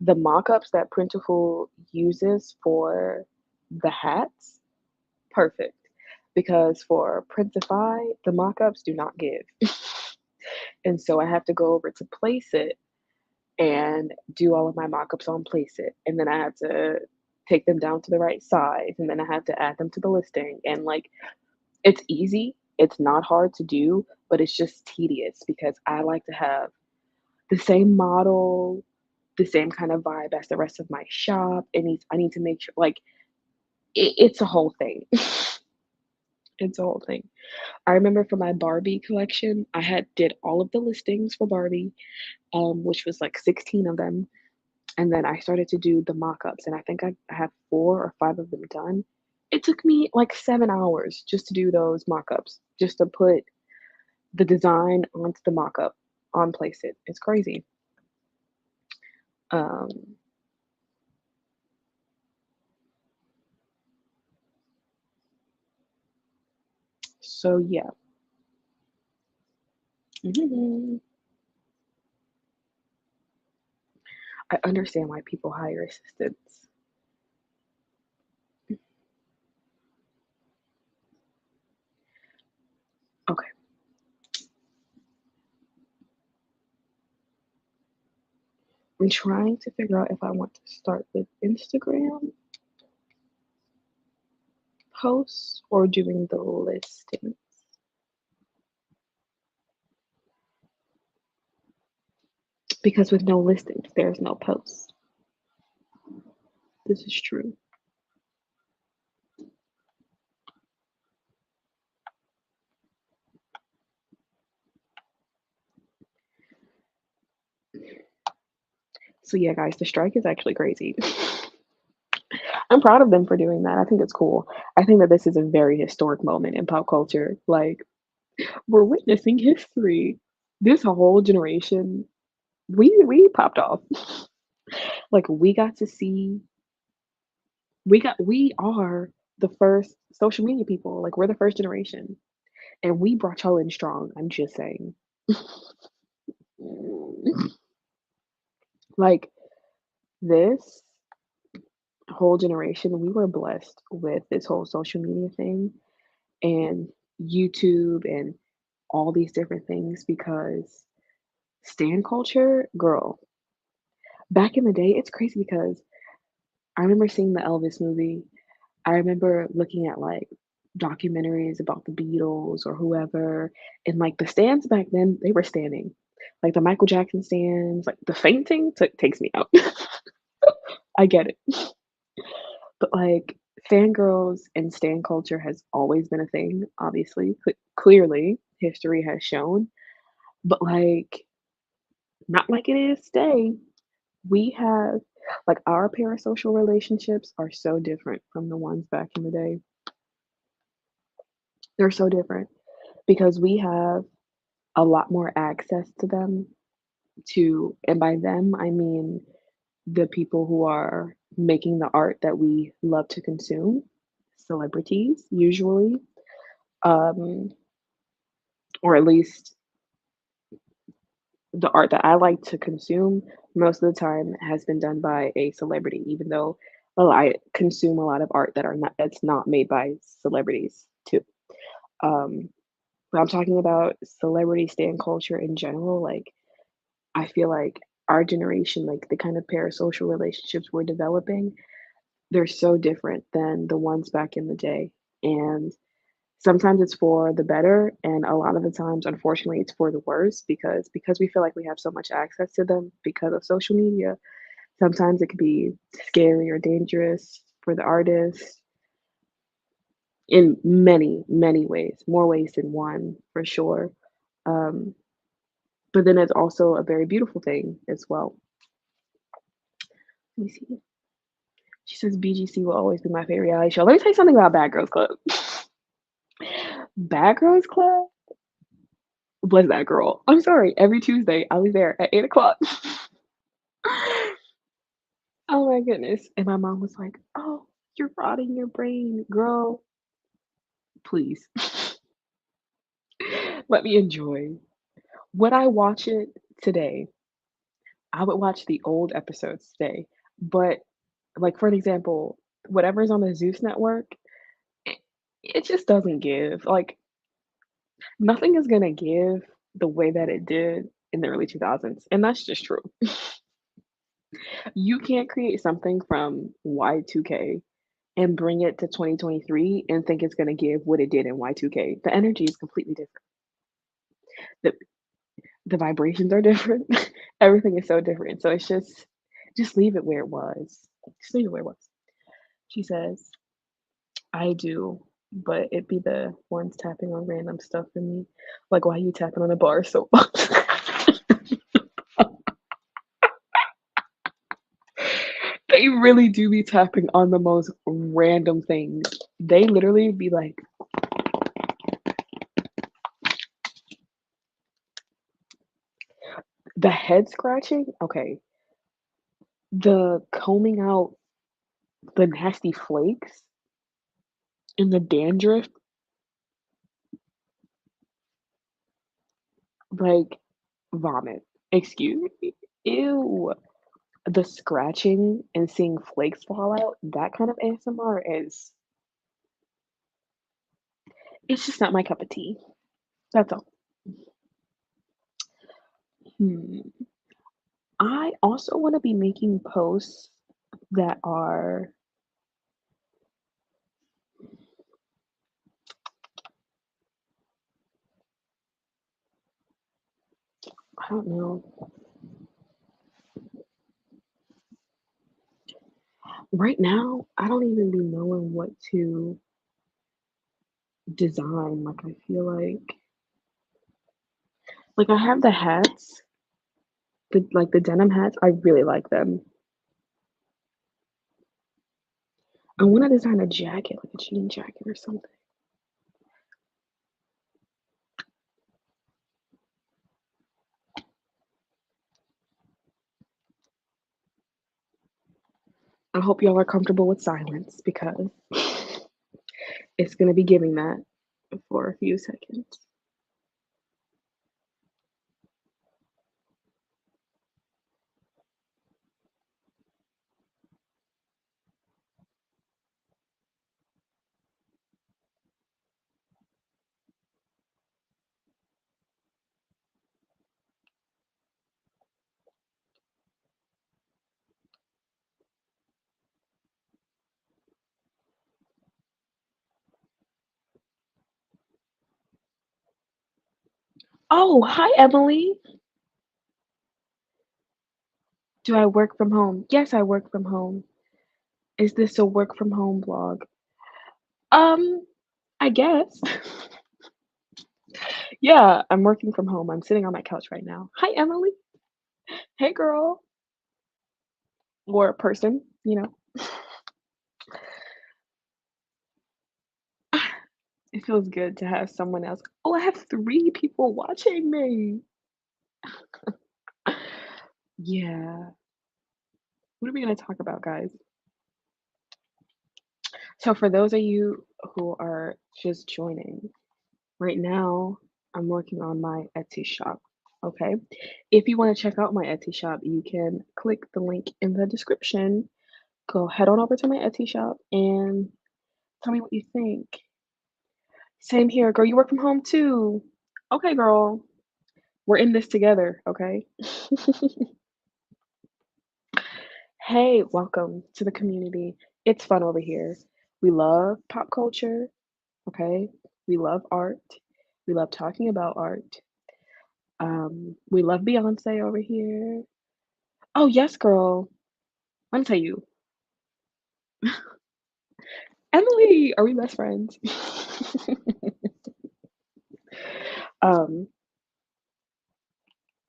the mock-ups that Printful uses for the hats, perfect. Because for Printify, the mock-ups do not give. And so I have to go over to Place It and do all of my mock-ups on Place It. And then I have to take them down to the right size, and then I have to add them to the listing. And like it's easy, it's not hard to do, but it's just tedious because I like to have the same model, the same kind of vibe as the rest of my shop. I need to make sure like it's a whole thing. It's a whole thing. I remember for my Barbie collection, I had did all of the listings for Barbie, which was like 16 of them. And then I started to do the mock-ups, and I think I have 4 or 5 of them done. It took me like 7 hours just to do those mock-ups, just to put the design onto the mock-up on Place It. It's crazy. Um, so yeah. Mhm. I understand why people hire assistants. Okay, I'm trying to figure out if I want to start with Instagram posts or doing the listing because with no listings, there's no posts. This is true. So yeah, guys, the strike is actually crazy. I'm proud of them for doing that. I think it's cool. I think that this is a very historic moment in pop culture. Like we're witnessing history. This whole generation, we popped off. Like we are the first social media people. Like we're the first generation. And we brought y'all in strong. I'm just saying. Like this whole generation, we were blessed with this whole social media thing and YouTube and all these different things because stan culture, girl, back in the day, it's crazy because I remember seeing the Elvis movie. I remember looking at like documentaries about the Beatles or whoever, and like the stands back then, they were standing. Like the Michael Jackson stands, like the fainting takes me out. I get it. But Like, fangirls and stan culture has always been a thing, obviously, clearly, history has shown, but, like, not like it is today. We have like, our parasocial relationships are so different from the ones back in the day. They're so different because we have a lot more access to them, to and by them, I mean the people who are making the art that we love to consume, celebrities usually, um, or at least the art that I like to consume most of the time has been done by a celebrity, even though, well, I consume a lot of art that's not made by celebrities too. Um, but I'm talking about celebrity stan culture in general. Like, I feel like our generation, like the kind of parasocial relationships we're developing, they're so different than the ones back in the day. And sometimes it's for the better, and a lot of the times, unfortunately, it's for the worse because we feel like we have so much access to them because of social media. Sometimes it could be scary or dangerous for the artist in many, many ways, more ways than one for sure. Um, but then it's also a very beautiful thing as well. Let me see. She says BGC will always be my favorite reality show. Let me tell you something about Bad Girls Club. Bad Girls Club was that girl. I'm sorry. Every Tuesday, I was there at 8 o'clock. Oh my goodness. And my mom was like, "Oh, you're rotting your brain, girl. Please let me enjoy." Would I watch it today? I would watch the old episodes today. But, like, for an example, whatever's on the Zeus network, it, it just doesn't give. Like, nothing is gonna give the way that it did in the early 2000s. And that's just true. You can't create something from Y2K and bring it to 2023 and think it's gonna give what it did in Y2K. The energy is completely different. The the vibrations are different. Everything is so different. So it's just leave it where it was. Just leave it where it was. She says, I do, but it be the ones tapping on random stuff for me. Like, why you tapping on a bar so they really do be tapping on the most random things. They literally be like, the head scratching? Okay. The combing out the nasty flakes and the dandruff, like, vomit. Excuse me? Ew. The scratching and seeing flakes fall out, that kind of ASMR is it's just not my cup of tea. That's all. Hmm. I also wanna be making posts that are I don't know. Right now, I don't even be knowing what to design, like, I feel like, I have the hats, the denim hats, I really like them. I wanna design a jacket, like a jean jacket or something. I hope y'all are comfortable with silence because it's gonna be giving that for a few seconds. Oh, hi, Emily. Do I work from home? Yes, I work from home. Is this a work from home blog? Um, I guess. Yeah, I'm working from home. I'm sitting on my couch right now. Hi, Emily. Hey, girl. Or person, you know. It feels good to have someone else. Oh, I have 3 people watching me. Yeah. What are we gonna talk about, guys? So for those of you who are just joining, right now I'm working on my Etsy shop. Okay. If you want to check out my Etsy shop, you can click the link in the description. Go head on over to my Etsy shop and tell me what you think. Same here, girl. You work from home too. Okay, girl. We're in this together, okay? Hey, welcome to the community. It's fun over here. We love pop culture, okay? We love art. We love talking about art. We love Beyoncé over here. Oh, yes, girl. Let me tell you, Emily, are we best friends? um,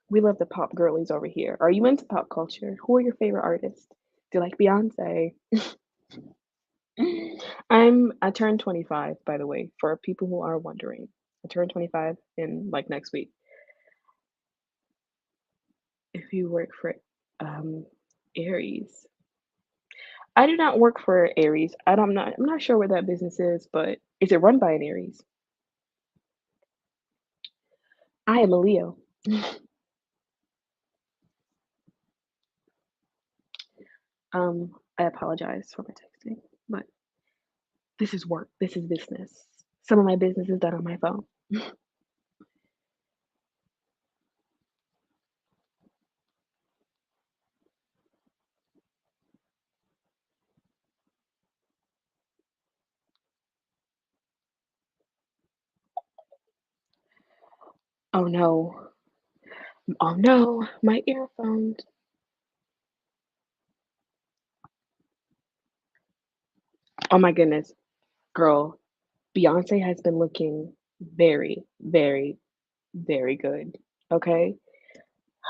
we love the pop girlies over here. Are you into pop culture? Who are your favorite artists? Do you like Beyonce? I turned 25, by the way, for people who are wondering. I turned 25 in like next week. If you work for Aries. I do not work for Aries. I'm not sure what that business is, but is it run by an Aries? I am a Leo. I apologize for my texting, but this is work. This is business. Some of my business is done on my phone. Oh no. Oh no, my earphones. Oh my goodness, girl. Beyonce has been looking very, very, very good. Okay.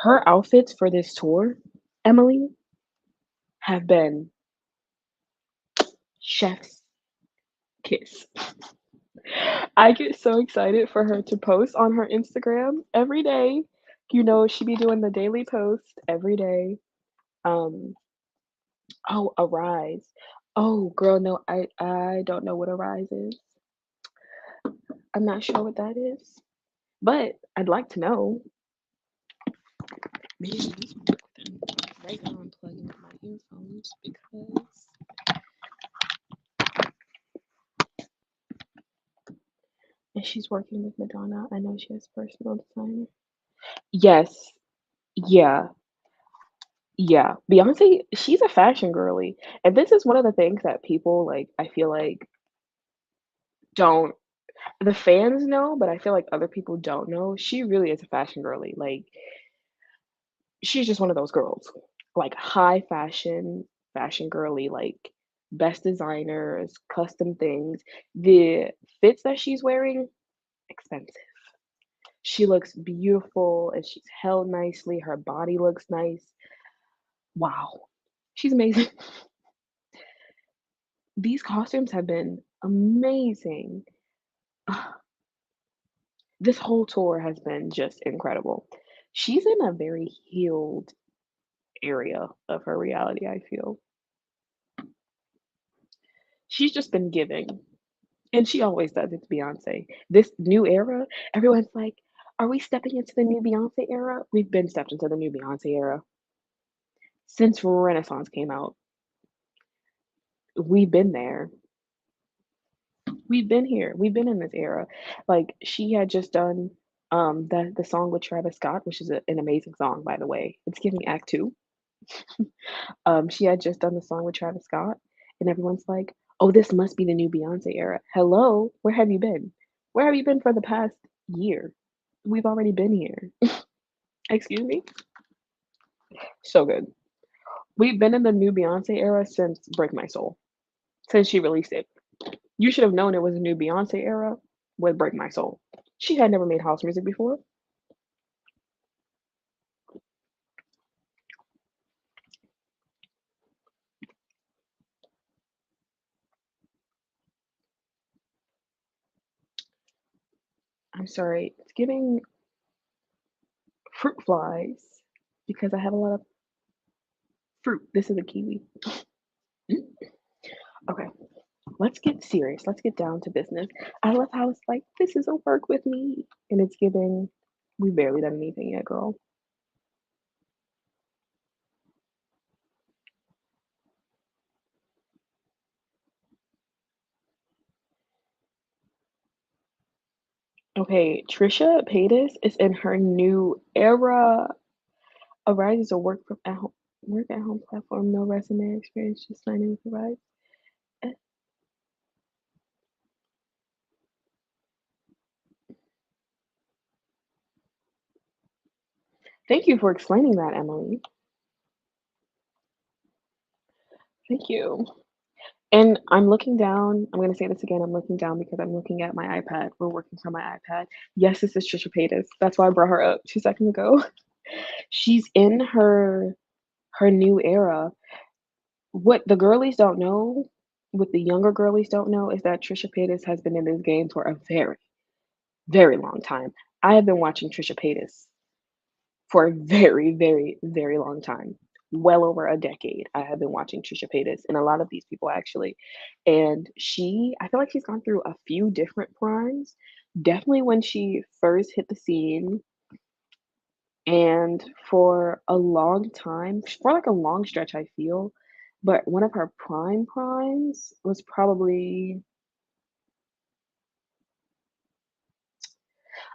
Her outfits for this tour, Emily, have been chef's kiss. I get so excited for her to post on her Instagram every day. You know, she be doing the daily post every day. Um, oh, Arise. Oh, girl, no, I don't know what Arise is. I'm not sure what that is, but I'd like to know. Maybe this will work then. Right now, I'm plugging up my earphones because and she's working with Madonna. I know she has personal designer. Yes, yeah, yeah. Beyonce, she's a fashion girly. And this is one of the things that people like, I feel like don't the fans know, but I feel like other people don't know. She really is a fashion girly. Like, she's just one of those girls. Like high fashion, fashion girly, like best designers, custom things. The fits that she's wearing, expensive. She looks beautiful and she's held nicely. Her body looks nice. Wow. She's amazing. These costumes have been amazing. This whole tour has been just incredible. She's in a very healed area of her reality, I feel. She's just been giving, and she always does. It's Beyonce. This new era, everyone's like, are we stepping into the new Beyonce era? We've been stepped into the new Beyonce era since Renaissance came out. We've been there. We've been here. We've been in this era. Like she had just done the song with Travis Scott, which is an amazing song, by the way. It's giving Act Two. She had just done the song with Travis Scott, and everyone's like, "Oh, this must be the new Beyoncé era." Hello, where have you been? Where have you been for the past year? We've already been here. Excuse me? So good. We've been in the new Beyoncé era since Break My Soul, since she released it. You should have known it was a new Beyoncé era with Break My Soul. She had never made house music before. I'm sorry, it's giving fruit flies because I have a lot of fruit. This is a kiwi. Okay, let's get serious. Let's get down to business. I love how it's like, this is a work with me. And it's giving, we barely done anything yet, girl. Okay, Trisha Paytas is in her new era. Arises a work at home platform, no resume experience, just signing with Arise. Eh, Thank you for explaining that, Emily. Thank you. And I'm looking down. I'm going to say this again. I'm looking down because I'm looking at my iPad. We're working from my iPad. Yes, this is Trisha Paytas. That's why I brought her up 2 seconds ago. She's in her new era. What the girlies don't know, what the younger girlies don't know, is that Trisha Paytas has been in this game for a very, very long time. I have been watching Trisha Paytas for a very, very, very long time. Well over a decade, I have been watching Trisha Paytas, and a lot of these people actually. And I feel like she's gone through a few different primes. Definitely when she first hit the scene, and for a long time, for like a long stretch, I feel. But one of her primes was probably,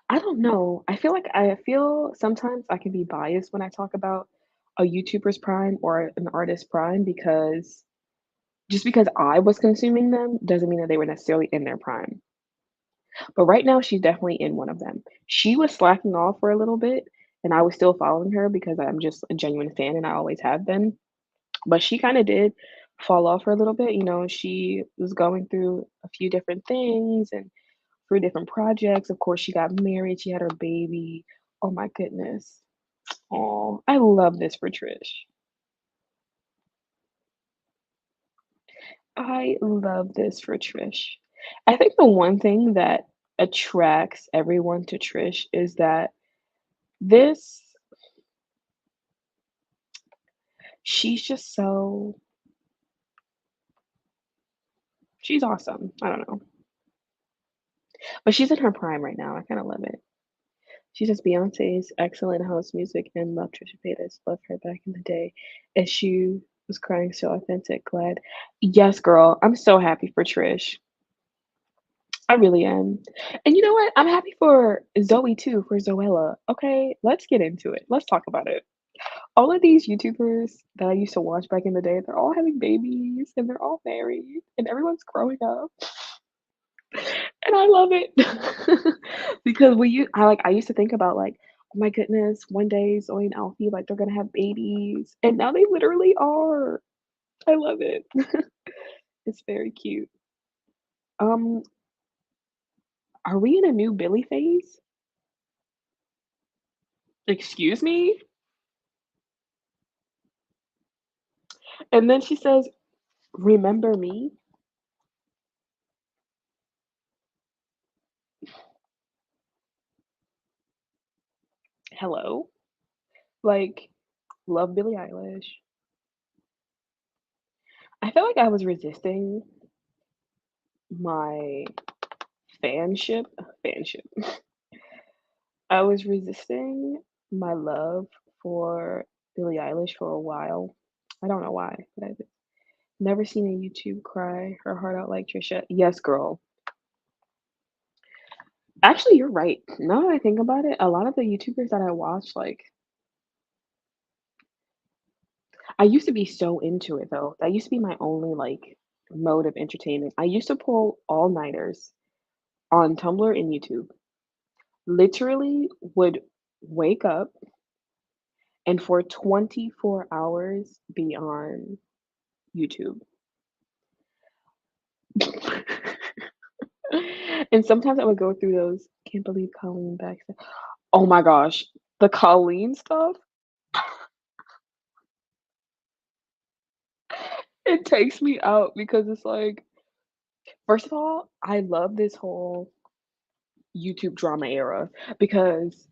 I don't know. I feel sometimes I can be biased when I talk about a YouTuber's prime or an artist's prime because just because I was consuming them doesn't mean that they were necessarily in their prime. But right now, she's definitely in one of them. She was slacking off for a little bit, and I was still following her because I'm just a genuine fan and I always have been. But she kind of did fall off for a little bit. She was going through a few different things and through different projects. Of course, she got married, she had her baby. Oh my goodness. Oh, I love this for Trish. I love this for Trish. I think the one thing that attracts everyone to Trish is that this, she's just so, she's awesome. I don't know. But she's in her prime right now. I kind of love it. She says Beyonce's excellent house music and love Trisha Paytas. Loved her back in the day. And she was crying so authentic. Glad. Yes, girl. I'm so happy for Trish. I really am. And you know what? I'm happy for Zoe too, for Zoella. Okay, let's get into it. Let's talk about it. All of these YouTubers that I used to watch back in the day, they're all having babies and they're all married and everyone's growing up. And I love it. Because I used to think about like, oh my goodness, one day Zoe and Alfie, like they're gonna have babies. And now they literally are. I love it. It's very cute. Um, are we in a new Billy phase? Excuse me? And then she says, remember me? Hello? Like, love Billie Eilish. I felt like I was resisting my fanship. Fanship. I was resisting my love for Billie Eilish for a while. I don't know why, but I've never seen a YouTube cry her heart out like Trisha. Yes, girl. Actually, you're right. Now that I think about it, a lot of the YouTubers that I watch, like, I used to be so into it though. That used to be my only like mode of entertainment. I used to pull all-nighters on Tumblr and YouTube. Literally would wake up and for 24 hours be on YouTube. And sometimes I would go through those, "Can't believe Colleen back." Oh my gosh, the Colleen stuff, it takes me out because it's like, first of all, I love this whole YouTube drama era because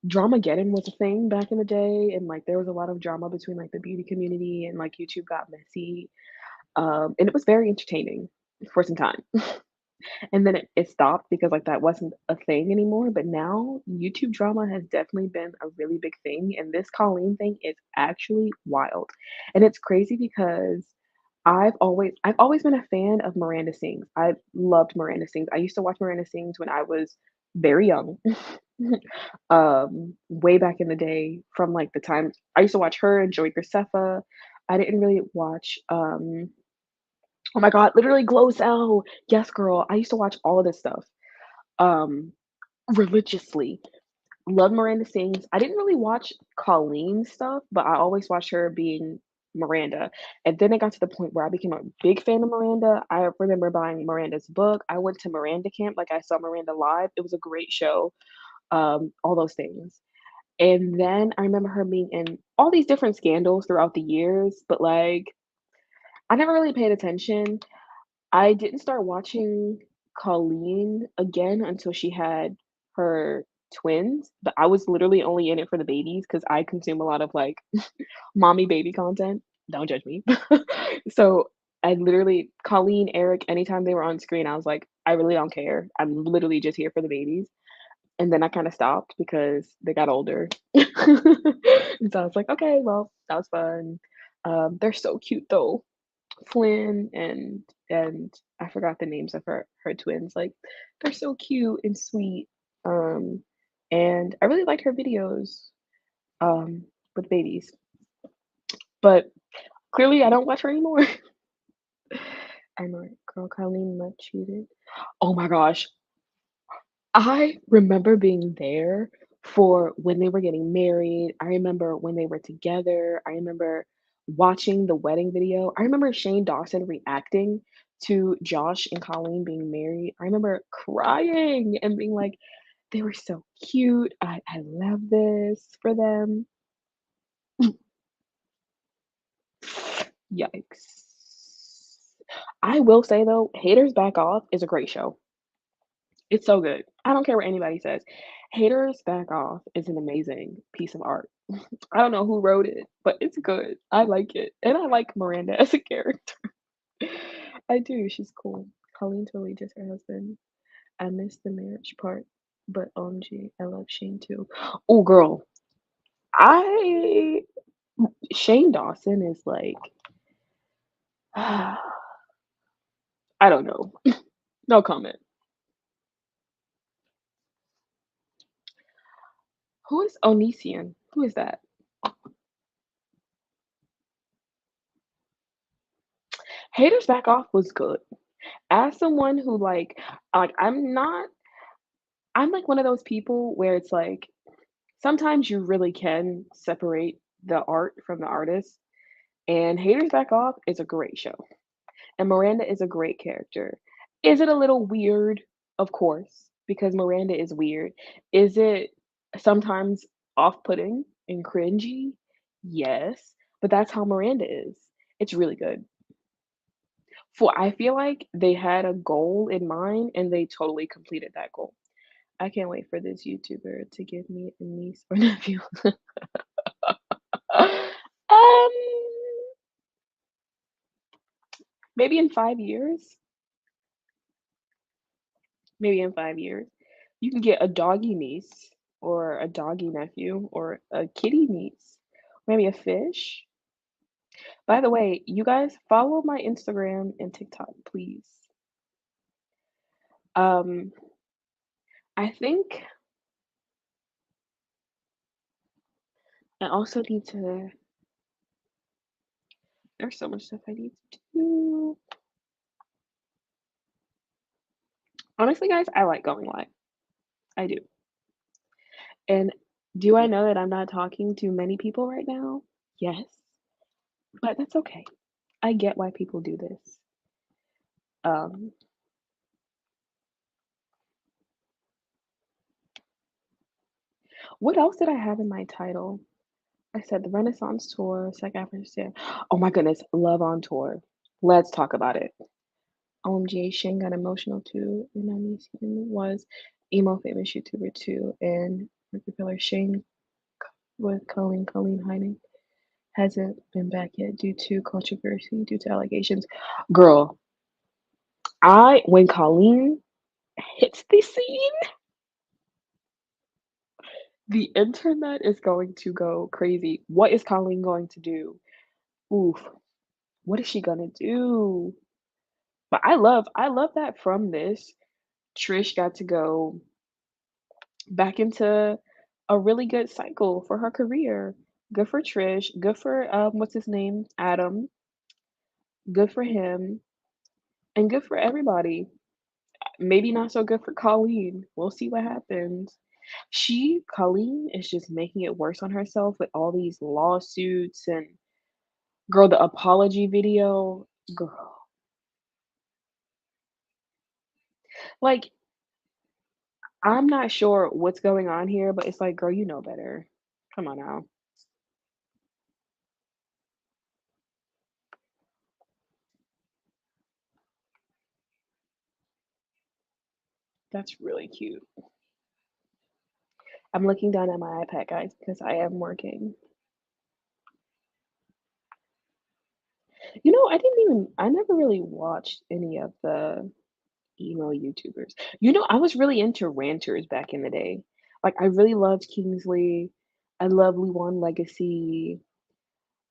Dramageddon was a thing back in the day, and, like, there was a lot of drama between, like, the beauty community and, like, YouTube got messy, and it was very entertaining for some time. And then it stopped because, like, that wasn't a thing anymore, but now YouTube drama has definitely been a really big thing, and this Colleen thing is actually wild. And it's crazy because I've always been a fan of Miranda Sings. I loved Miranda Sings. I used to watch Miranda Sings when I was very young. Way back in the day from, like, the time I used to watch her and Joey Graceffa. I didn't really watch, oh my god, literally Glow Cell. Yes, girl. I used to watch all of this stuff, um, religiously. Love Miranda Sings. I didn't really watch Colleen's stuff, but I always watched her being Miranda. And then it got to the point where I became a big fan of Miranda. I remember buying Miranda's book. I went to Miranda camp, like, I saw Miranda live. It was a great show, all those things. And then I remember her being in all these different scandals throughout the years, but, like, I never really paid attention. I didn't start watching Colleen again until she had her twins, but I was literally only in it for the babies because I consume a lot of, like, mommy baby content. Don't judge me. So, I literally Colleen, Eric, anytime they were on screen, I was like, "I really don't care. I'm literally just here for the babies." And then I kinda stopped because they got older. And so I was like, "Okay, well, that was fun." They're so cute though. Flynn and I forgot the names of her twins, like, they're so cute and sweet, um, and I really like her videos, um, with babies, but clearly I don't watch her anymore. I know, girl, Colleen Mudd cheated. Oh my gosh, I remember being there for when they were getting married. I remember when they were together. I remember watching the wedding video. I remember Shane Dawson reacting to Josh and Colleen being married. I remember crying and being like, they were so cute. I love this for them. Yikes. I will say though, Haters Back Off is a great show. It's so good. I don't care what anybody says. Haters Back Off is an amazing piece of art. I don't know who wrote it, but it's good. I like it, and I like Miranda as a character. I do, she's cool. Colleen totally just her husband. I missed the marriage part, but OMG, I love Shane too. Oh, girl, I Shane Dawson is like, I don't know. No comment. Who is Onision? Who is that? Haters Back Off was good. As someone who like I'm like one of those people where it's like sometimes you really can separate the art from the artist, and Haters Back Off is a great show, and Miranda is a great character. Is it a little weird? Of course, because Miranda is weird. Is it sometimes off-putting and cringy? Yes, but that's how Miranda is. It's really good. For I feel like they had a goal in mind and they totally completed that goal. I can't wait for this YouTuber to give me a niece or nephew. Um, maybe in 5 years. Maybe in 5 years. You can get a doggy niece or a doggy nephew or a kitty niece. Maybe a fish. By the way, you guys follow my Instagram and TikTok, please. Um, I think I also need to there's so much stuff I need to do. Honestly, guys, I like going live. I do. And Do I know that I'm not talking to many people right now? Yes, but that's okay. I get why people do this. Um, what else did I have in my title? I said the Renaissance tour, Sag-Aftra. Oh my goodness, Love on tour. Let's talk about it. OMG, Shane got emotional too, and I mean, was emo famous YouTuber too, and Ricky Pillar Shane with Colleen hiding hasn't been back yet due to controversy, due to allegations. Girl, I when Colleen hits the scene, the internet is going to go crazy. What is Colleen going to do? Oof, what is she gonna do? But I love that from this, Trish got to go back into a really good cycle for her career. Good for Trish, good for what's his name? Adam. Good for him, and good for everybody. Maybe not so good for Colleen. We'll see what happens. Colleen is just making it worse on herself with all these lawsuits and girl, the apology video, girl. Like, I'm not sure what's going on here, but it's like, girl, you know better. Come on now. That's really cute. I'm looking down at my iPad, guys, because I am working. I never really watched any of the emo YouTubers. I was really into ranters back in the day. Like, I really loved Kingsley. I loved Luan Legacy.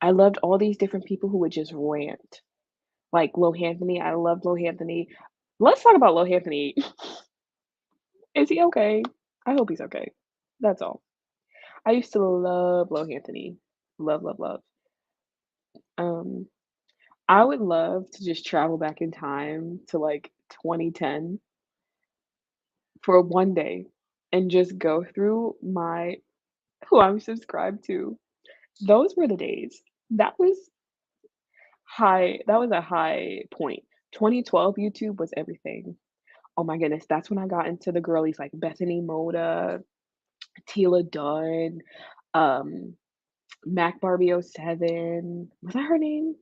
I loved all these different people who would just rant. Like Lohanthony, I loved Lohanthony. Let's talk about Lohanthony. Is he okay? I hope he's okay. That's all. I used to love Lohanthony. Love, love, love. Um, I would love to just travel back in time to like 2010 for one day and just go through my who I'm subscribed to. Those were the days. That was a high point. 2012 YouTube was everything. Oh my goodness, that's when I got into the girlies like Bethany Moda, Tila Dunn, um, Mac Barbie '07. Was that her name?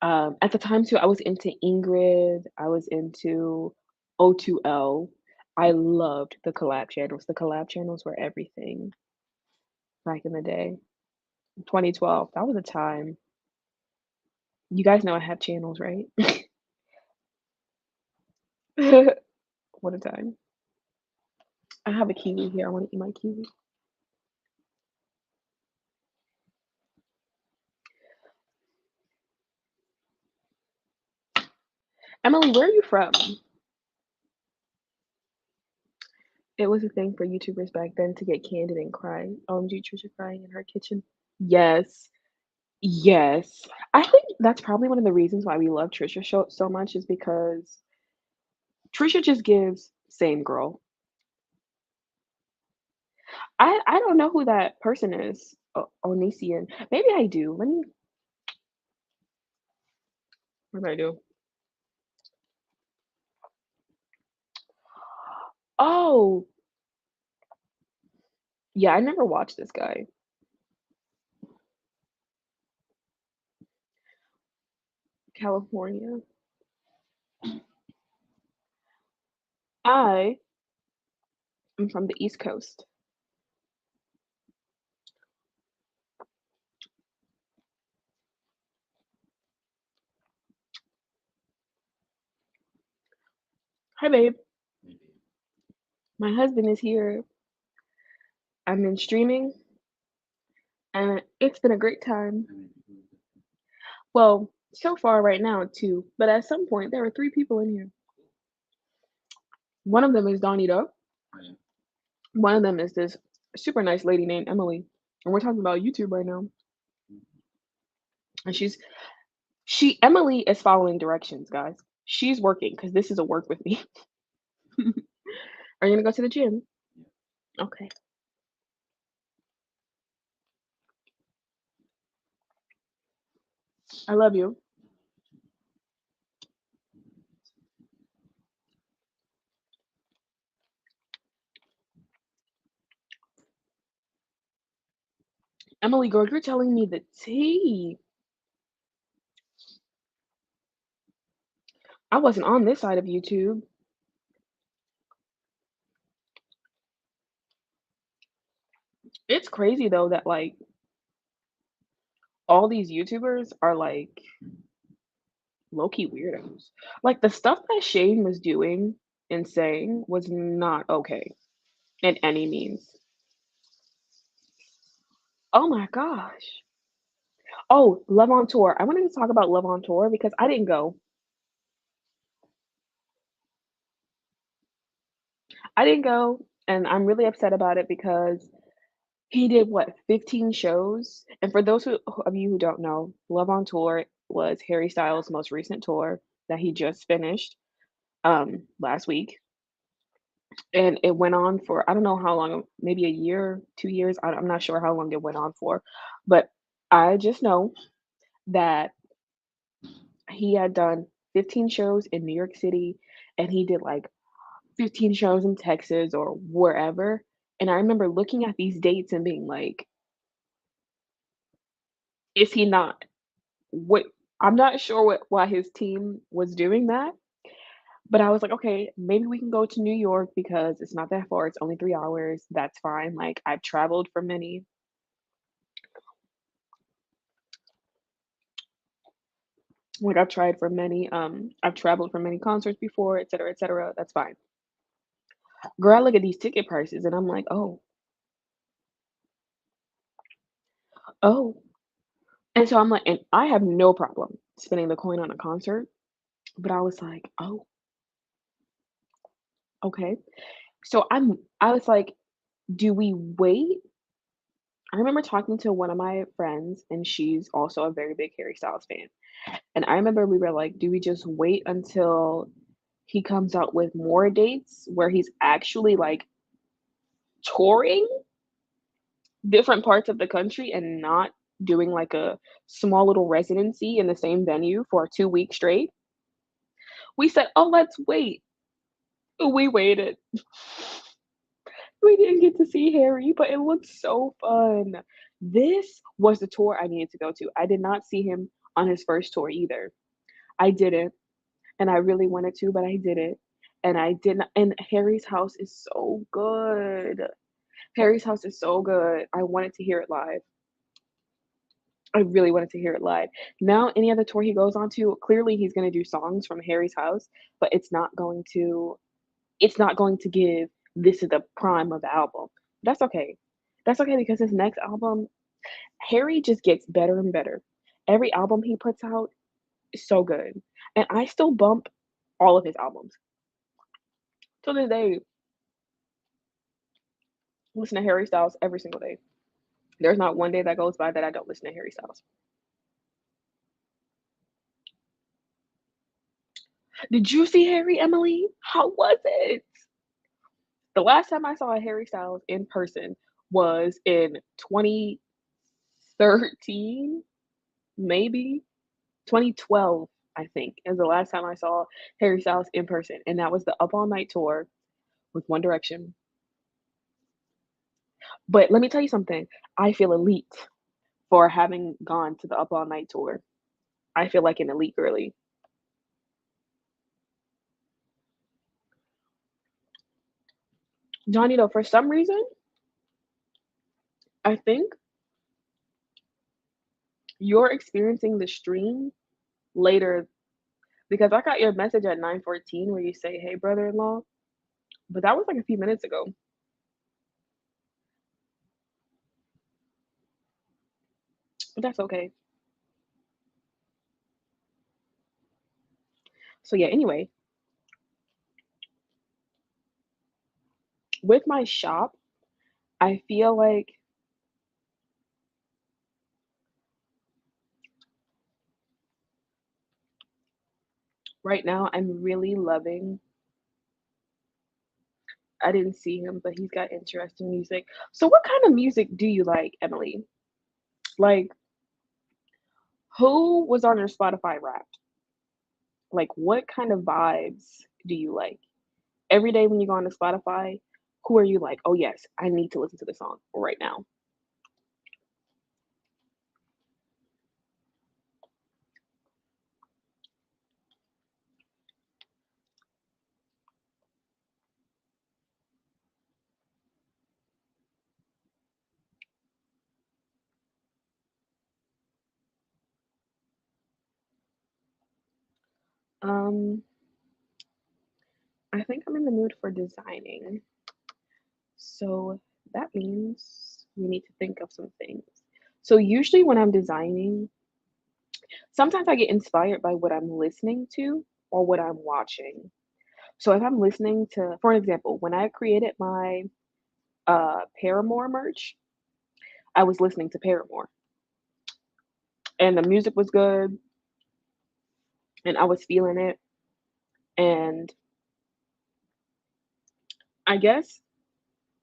At the time too, I was into Ingrid. I was into O2L. I loved the collab channels. The collab channels were everything back in the day. 2012, that was a time. You guys know I have channels, right? What a time. I have a kiwi here. I want to eat my kiwi. Emily, where are you from? It was a thing for YouTubers back then to get candid and cry. OMG, Trisha crying in her kitchen. Yes. Yes. I think that's probably one of the reasons why we love Trisha so much is because Trisha just gives same girl. I don't know who that person is. Onision. Maybe I do. What did I do? Oh, yeah, I never watched this guy. California. I am from the East Coast. Hi, babe. My husband is here. I'm in streaming, and it's been a great time. Well, so far right now, two, but at some point there were three people in here. One of them is Donnie Duck. One of them is this super nice lady named Emily, and we're talking about YouTube right now. And she Emily is following directions, guys. She's working because this is a work with me. Are you gonna go to the gym? Okay. I love you. Emily, girl, you're telling me the tea. I wasn't on this side of YouTube. It's crazy though that like all these YouTubers are like low key weirdos. Like the stuff that Shane was doing and saying was not okay in any means. Oh my gosh. Oh, Love on Tour. I wanted to talk about Love on Tour because I didn't go. I didn't go, and I'm really upset about it because he did what, 15 shows? And for those of you who don't know, Love on Tour was Harry Styles' most recent tour that he just finished last week. And it went on for I don't know how long, maybe a year, 2 years. I'm not sure how long it went on for, but I just know that he had done 15 shows in New York City, and he did like 15 shows in Texas or wherever. And I remember looking at these dates and being like, is he not? What I'm not sure why his team was doing that, but I was like, okay, maybe we can go to New York because it's not that far. It's only 3 hours. That's fine. Like I've traveled for many. Like I've traveled for many concerts before, et cetera, et cetera. That's fine. Girl, I look at these ticket prices and I'm like, oh. And so I'm like, and I have no problem spending the coin on a concert, but I was like, oh, okay. So I was like, do we wait? I remember talking to one of my friends, and she's also a very big Harry Styles fan. And I remember we were like, do we just wait until he comes out with more dates where he's actually like touring different parts of the country and not doing like a small little residency in the same venue for 2 weeks straight? We said, oh, let's wait. We waited. We didn't get to see Harry, but it looked so fun. This was the tour I needed to go to. I did not see him on his first tour either. I didn't, and I really wanted to, but I didn't. And I didn't. And Harry's house is so good. Harry's house is so good. I wanted to hear it live. I really wanted to hear it live. Now, any other tour he goes on to, clearly he's going to do songs from Harry's house, but it's not going to give this is the prime of the album. That's okay. That's okay because his next album, Harry just gets better and better. Every album he puts out is so good. And I still bump all of his albums. To this day, listen to Harry Styles every single day. There's not one day that goes by that I don't listen to Harry Styles. Did you see Harry, Emily? How was it? The last time I saw Harry Styles in person was in 2013, maybe 2012, I think, is the last time I saw Harry Styles in person, and that was the Up All Night tour with One Direction. But let me tell you something, I feel elite for having gone to the Up All Night tour. I feel like an elite girly. Johnny, though, for some reason, I think you're experiencing the stream later because I got your message at 9:14 where you say, "Hey, brother-in-law," but that was like a few minutes ago. But that's okay. So yeah, anyway, with my shop, I feel like right now I'm really loving. I didn't see him, but he's got interesting music. So what kind of music do you like, Emily? Like, Who was on your Spotify Wrapped? Like, what kind of vibes do you like? Every day when you go on to Spotify, who are you like, "Oh, yes, I need to listen to this song right now." Um, I think I'm in the mood for designing. So that means we need to think of some things. So usually when I'm designing, sometimes I get inspired by what I'm listening to or what I'm watching. So if I'm listening to, for example, when I created my Paramore merch, I was listening to Paramore and the music was good and I was feeling it. And I guess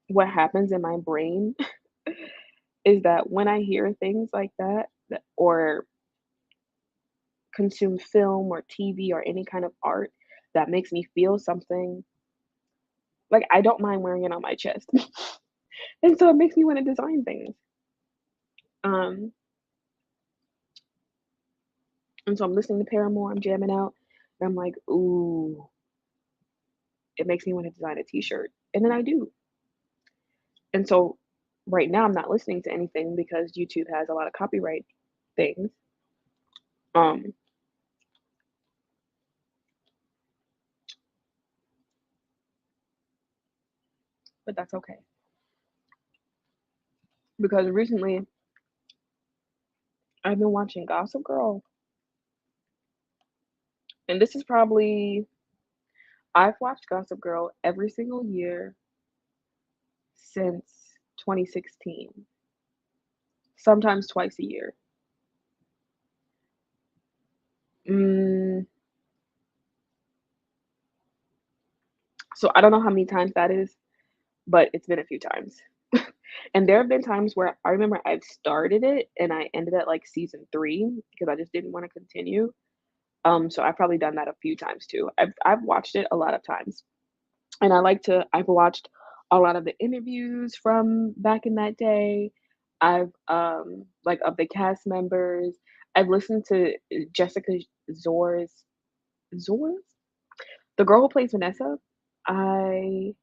what happens in my brain is that when I hear things like that or consume film or TV or any kind of art that makes me feel something, like, I don't mind wearing it on my chest. And so it makes me wanna design things. Um, and so I'm listening to Paramore, I'm jamming out, and I'm like, "Ooh," it makes me wanna design a T-shirt, and then I do. And so right now I'm not listening to anything because YouTube has a lot of copyright things, um, but that's okay because recently I've been watching Gossip Girl, and this is probably I've watched Gossip Girl every single year since 2016, sometimes twice a year. Mm, so I don't know how many times that is, but it's been a few times. And there have been times where I remember I've started it and I ended at like season 3 because I just didn't want to continue. So I've probably done that a few times too. I've watched it a lot of times. And I've watched a lot of the interviews from back in that day. I've like of the cast members. I've listened to Jessica Zore's Zore's? The girl who plays Vanessa. I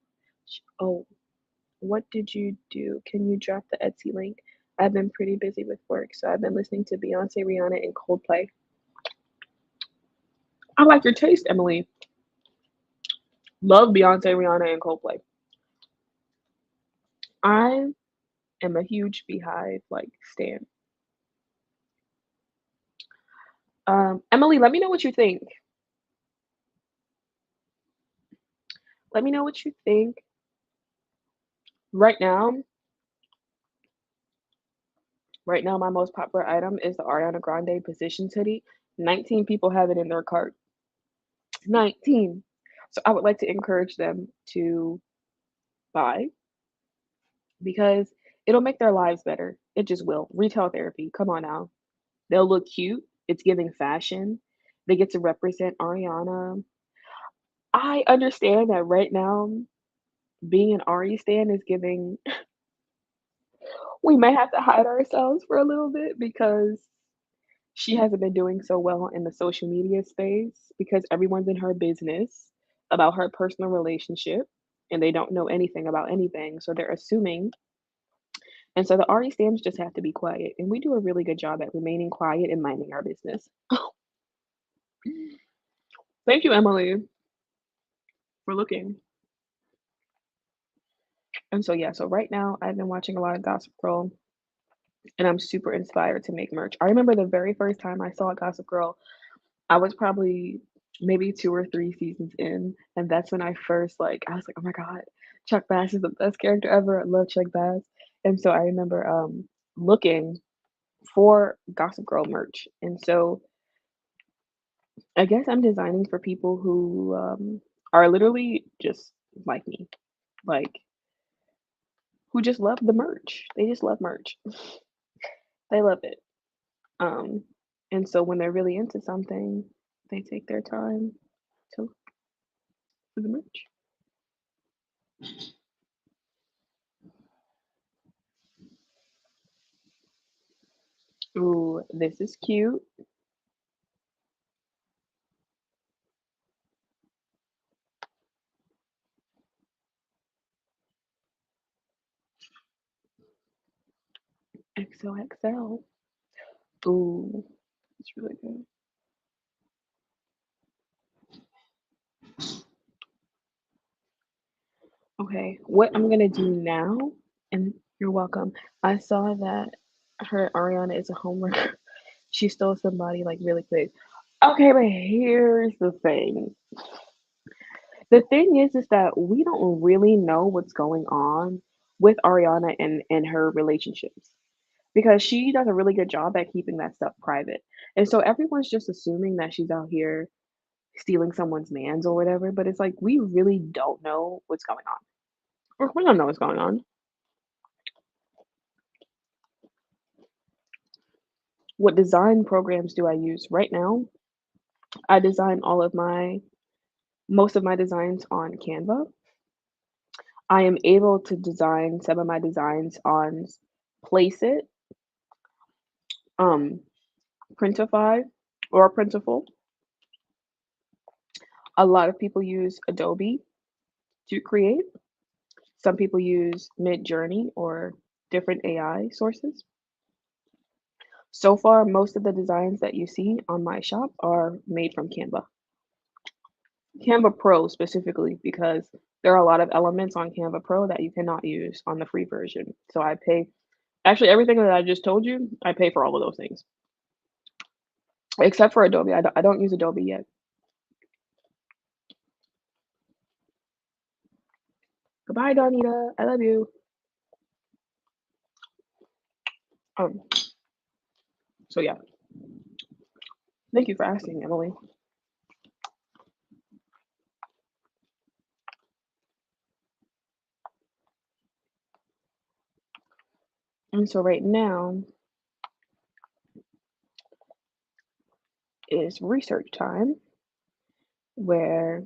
oh, what did you do? Can you drop the Etsy link? I've been pretty busy with work, so I've been listening to Beyoncé, Rihanna, and Coldplay. I like your taste, Emily. Love Beyoncé, Rihanna, and Coldplay. I am a huge Beehive like stan. Emily, let me know what you think. Let me know what you think. Right now, right now, my most popular item is the Ariana Grande Positions hoodie. 19 people have it in their cart. 19. So I would like to encourage them to buy because it'll make their lives better. It just will. Retail therapy. Come on now. They'll look cute. It's giving fashion. They get to represent Ariana. I understand that right now being an Ari stan is giving we may have to hide ourselves for a little bit because she hasn't been doing so well in the social media space because everyone's in her business about her personal relationship and they don't know anything about anything. So they're assuming. And so the Ari stans just have to be quiet. And we do a really good job at remaining quiet and minding our business. Thank you, Emily, for looking. And so, yeah, so right now I've been watching a lot of Gossip Girl and I'm super inspired to make merch. I remember the very first time I saw Gossip Girl, I was probably maybe 2 or 3 seasons in, and that's when I first, like I was like, "Oh my god, Chuck Bass is the best character ever. I love Chuck Bass." And so I remember, looking for Gossip Girl merch, and so I guess I'm designing for people who, are literally just like me, like, who just love the merch. They just love merch. They love it. Um And so when they're really into something, they take their time to look for the merch. Ooh, this is cute. XOXL. Ooh, it's really good. Okay, what I'm gonna do now, and you're welcome. I saw that her Ariana is a homework. She stole somebody like really quick. Okay, but here's the thing. The thing is that we don't really know what's going on with Ariana and her relationships because she does a really good job at keeping that stuff private. And so everyone's just assuming that she's out here stealing someone's mans or whatever, but it's like we really don't know what's going on. Or we don't know what's going on. What design programs do I use right now? I design all of my most of my designs on Canva. I am able to design some of my designs on Placeit, um, Printify, or Printful. A lot of people use Adobe to create. Some people use Midjourney or different AI sources. So far, most of the designs that you see on my shop are made from Canva. Canva Pro specifically, because there are a lot of elements on Canva Pro that you cannot use on the free version. So I pay actually everything that I just told you, I pay for all of those things. Except for Adobe. I don't use Adobe yet. Goodbye, Donita. I love you. Um, so yeah, thank you for asking, Emily. And so right now is research time, where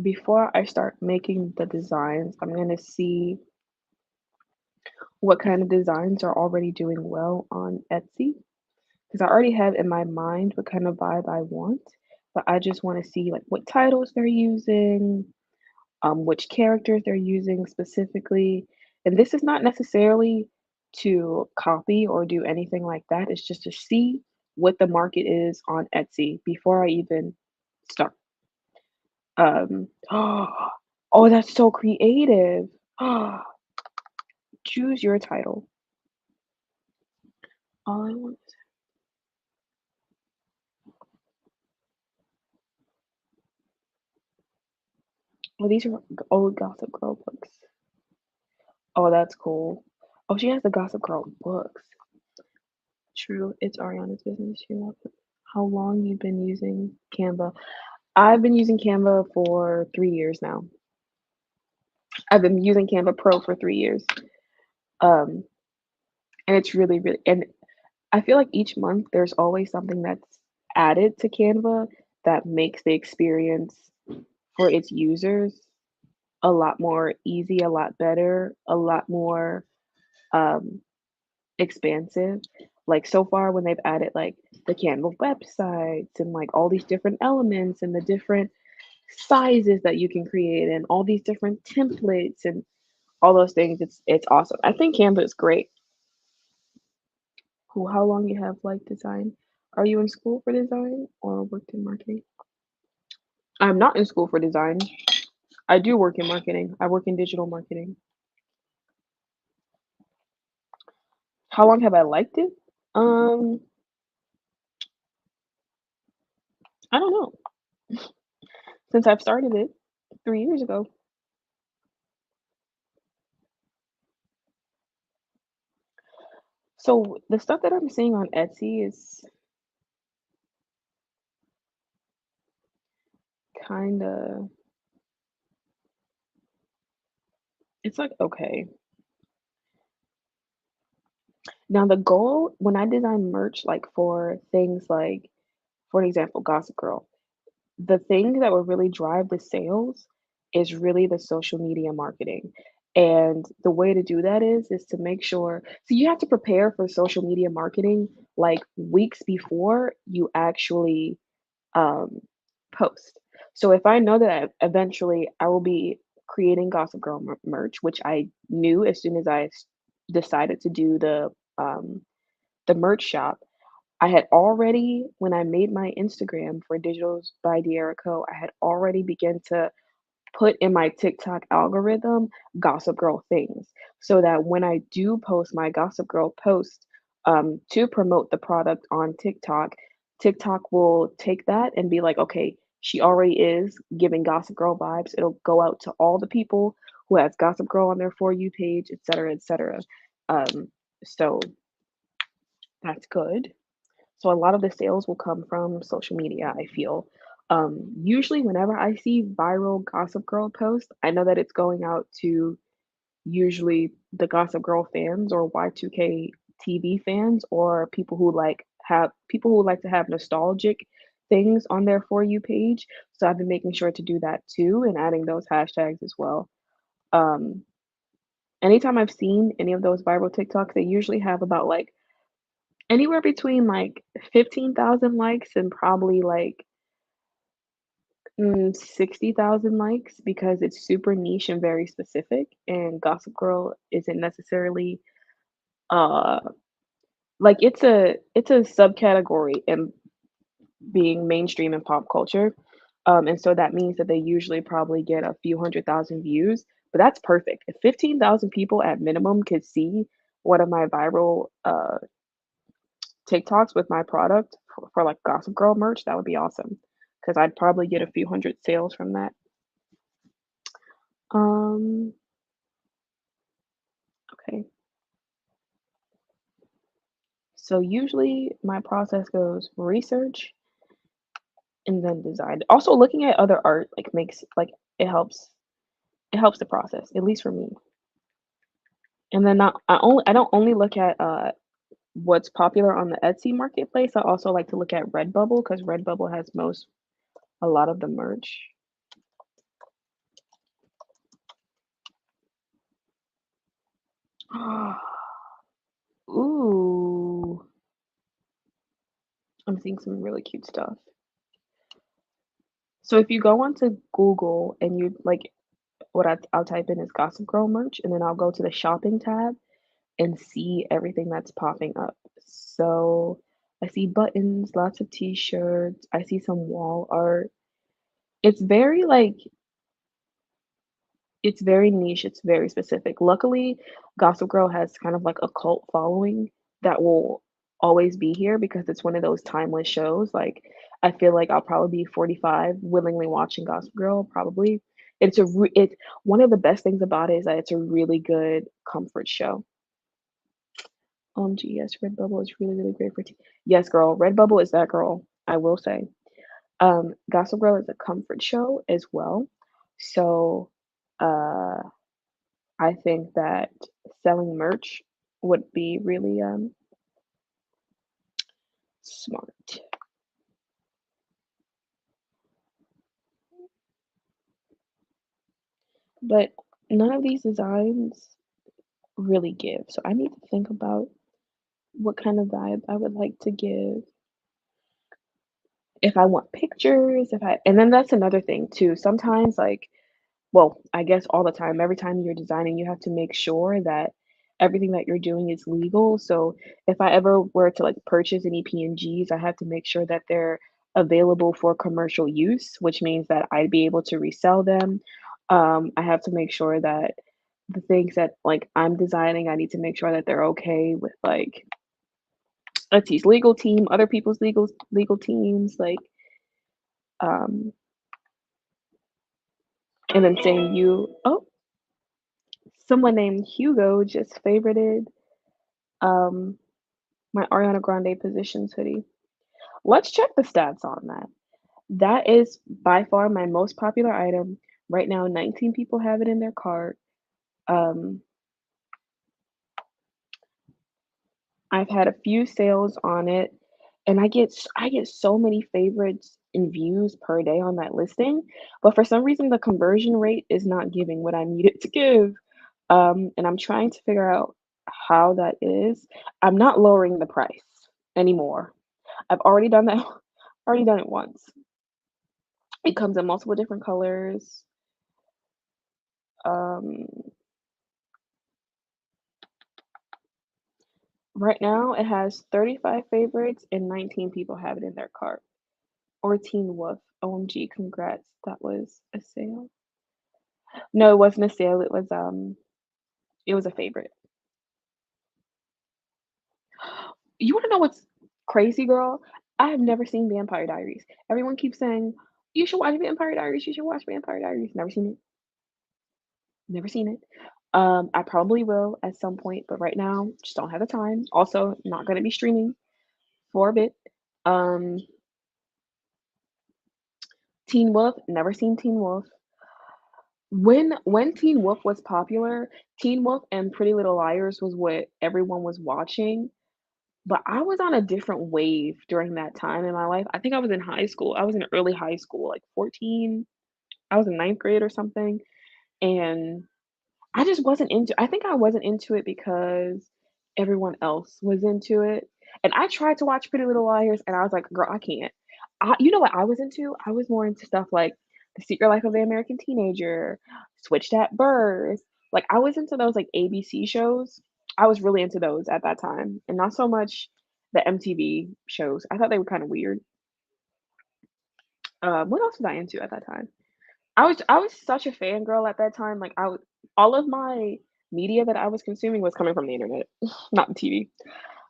before I start making the designs, I'm gonna see what kind of designs are already doing well on Etsy. Because I already have in my mind what kind of vibe I want, but I just want to see like what titles they're using, which characters they're using specifically. And this is not necessarily to copy or do anything like that. It's just to see what the market is on Etsy before I even start. Oh, that's so creative. Choose your title. All I want is, oh, these are old Gossip Girl books. Oh, that's cool. Oh, she has the Gossip Girl books. True, it's Ariana's business. She loves it. How long you been using Canva? I've been using Canva for 3 years now. I've been using Canva Pro for 3 years. Um, and it's really, really, and I feel like each month there's always something that's added to Canva that makes the experience for its users a lot more easy, a lot better, a lot more um expansive. Like so far when they've added like the Canva websites and like all these different elements and the different sizes that you can create and all these different templates and all those things, it's awesome. I think Canva is great. Who how long you have like design? Are you in school for design or worked in marketing? I'm not in school for design. I do work in marketing. I work in digital marketing. How long have I liked it? Um, I don't know. Since I've started it 3 years ago. So the stuff that I'm seeing on Etsy is kind of, it's like okay. Now the goal when I design merch, like, for things like, for example, Gossip Girl, the thing that will really drive the sales is really the social media marketing. And the way to do that is to make sure so you have to prepare for social media marketing like weeks before you actually um, post. So if I know that eventually I will be creating Gossip Girl merch, which I knew as soon as decided to do the merch shop, I had already when I made my Instagram for Digitals by De'Ara Co, I had already begun to put in my TikTok algorithm Gossip Girl things so that when I do post my Gossip Girl post to promote the product on TikTok, TikTok will take that and be like, okay, she already is giving Gossip Girl vibes. It'll go out to all the people who has Gossip Girl on their For You page, et cetera, et cetera. Um, so that's good. So a lot of the sales will come from social media, I feel. Usually whenever I see viral Gossip Girl posts, I know that it's going out to usually the Gossip Girl fans or Y2K TV fans or people who like to have nostalgic things on their For You page. So I've been making sure to do that too and adding those hashtags as well. Um, Anytime I've seen any of those viral TikToks, they usually have about like anywhere between like 15,000 likes and probably like 60,000 likes because it's super niche and very specific, and Gossip Girl isn't necessarily, uh like, it's a subcategory in being mainstream in pop culture, and so that means that they usually probably get a few 100,000 views, but that's perfect. If 15,000 people at minimum could see one of my viral, TikToks with my product for, like, Gossip Girl merch, that would be awesome because 'cause I'd probably get a few hundred sales from that. Um, okay. So usually my process goes research and then design. Also looking at other art like makes like it helps it helps the process, at least for me. And then not I don't only look at what's popular on the Etsy marketplace. I also like to look at Redbubble because Redbubble has a lot of the merch. Ooh, I'm seeing some really cute stuff. So if you go onto Google and you like I'll type in is Gossip Girl merch and then I'll go to the shopping tab and see everything that's popping up. So I see buttons, lots of t-shirts, I see some wall art. It's very like it's very niche, it's very specific. Luckily, Gossip Girl has kind of like a cult following that will always be here because it's one of those timeless shows. Like I feel like I'll probably be 45 willingly watching Gossip Girl, probably. It's one of the best things about it is that it's a really good comfort show. OMG, yes, Redbubble is really, really great for tea. Yes, girl, Redbubble is that girl, I will say. Gossip Girl is a comfort show as well. So, uh, I think that selling merch would be really, smart. But none of these designs really give, so I need to think about what kind of vibe I would like to give. If I want pictures, if I and then that's another thing too. Sometimes, like well, I guess all the time, every time you're designing, you have to make sure that everything that you're doing is legal. So if I ever were to like purchase any PNGs, I have to make sure that they're available for commercial use, which means that I'd be able to resell them. I have to make sure that the things that like I'm designing, I need to make sure that they're okay with like Etsy's legal team, other people's legal teams, like um, and then saying you, oh, someone named Hugo just favorited um, my Ariana Grande Positions hoodie. Let's check the stats on that. That is by far my most popular item. Right now, 19 people have it in their cart. Um, I've had a few sales on it, and I get so many favorites and views per day on that listing, but for some reason, the conversion rate is not giving what I need it to give, and I'm trying to figure out how that is. I'm not lowering the price anymore. I've already done that already done it once. It comes in multiple different colors. Um, right now, it has 35 favorites and 19 people have it in their cart. Or Teen Wolf. OMG, congrats. That was a sale. No, it wasn't a sale. It was a favorite. You wanna know what's crazy, girl? I have never seen Vampire Diaries. Everyone keeps saying, "You should watch Vampire Diaries. You should watch Vampire Diaries." Never seen it. Never seen it. I probably will at some point, but right now, just don't have the time. Also, not gonna be streaming for a bit. Um, Teen Wolf, never seen Teen Wolf. When Teen Wolf was popular, Teen Wolf and Pretty Little Liars was what everyone was watching, but I was on a different wave during that time in my life. I think I was in high school. I was in early high school, like 14. I was in ninth grade or something, and I think I wasn't into it because everyone else was into it, and I tried to watch Pretty Little Liars, and I was like, "Girl, I can't." You know what I was into? I was more into stuff like The Secret Life of the American Teenager, Switched at Birth. Like, I was into those, like, ABC shows. I was really into those at that time, and not so much the MTV shows. I thought they were kinda weird. What else was I into at that time? I was such a fangirl at that time, like, I would all of my media that I was consuming was coming from the internet, not the TV.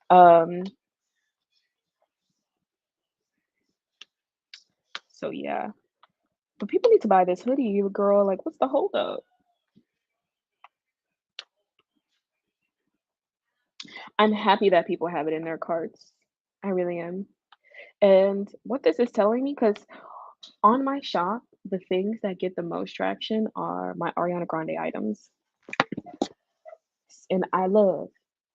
Um, so yeah. But people need to buy this hoodie, girl, like, what's the holdup? I'm happy that people have it in their carts. I really am. And what this is telling me, because on my shop, the things that get the most traction are my Ariana Grande items, and I love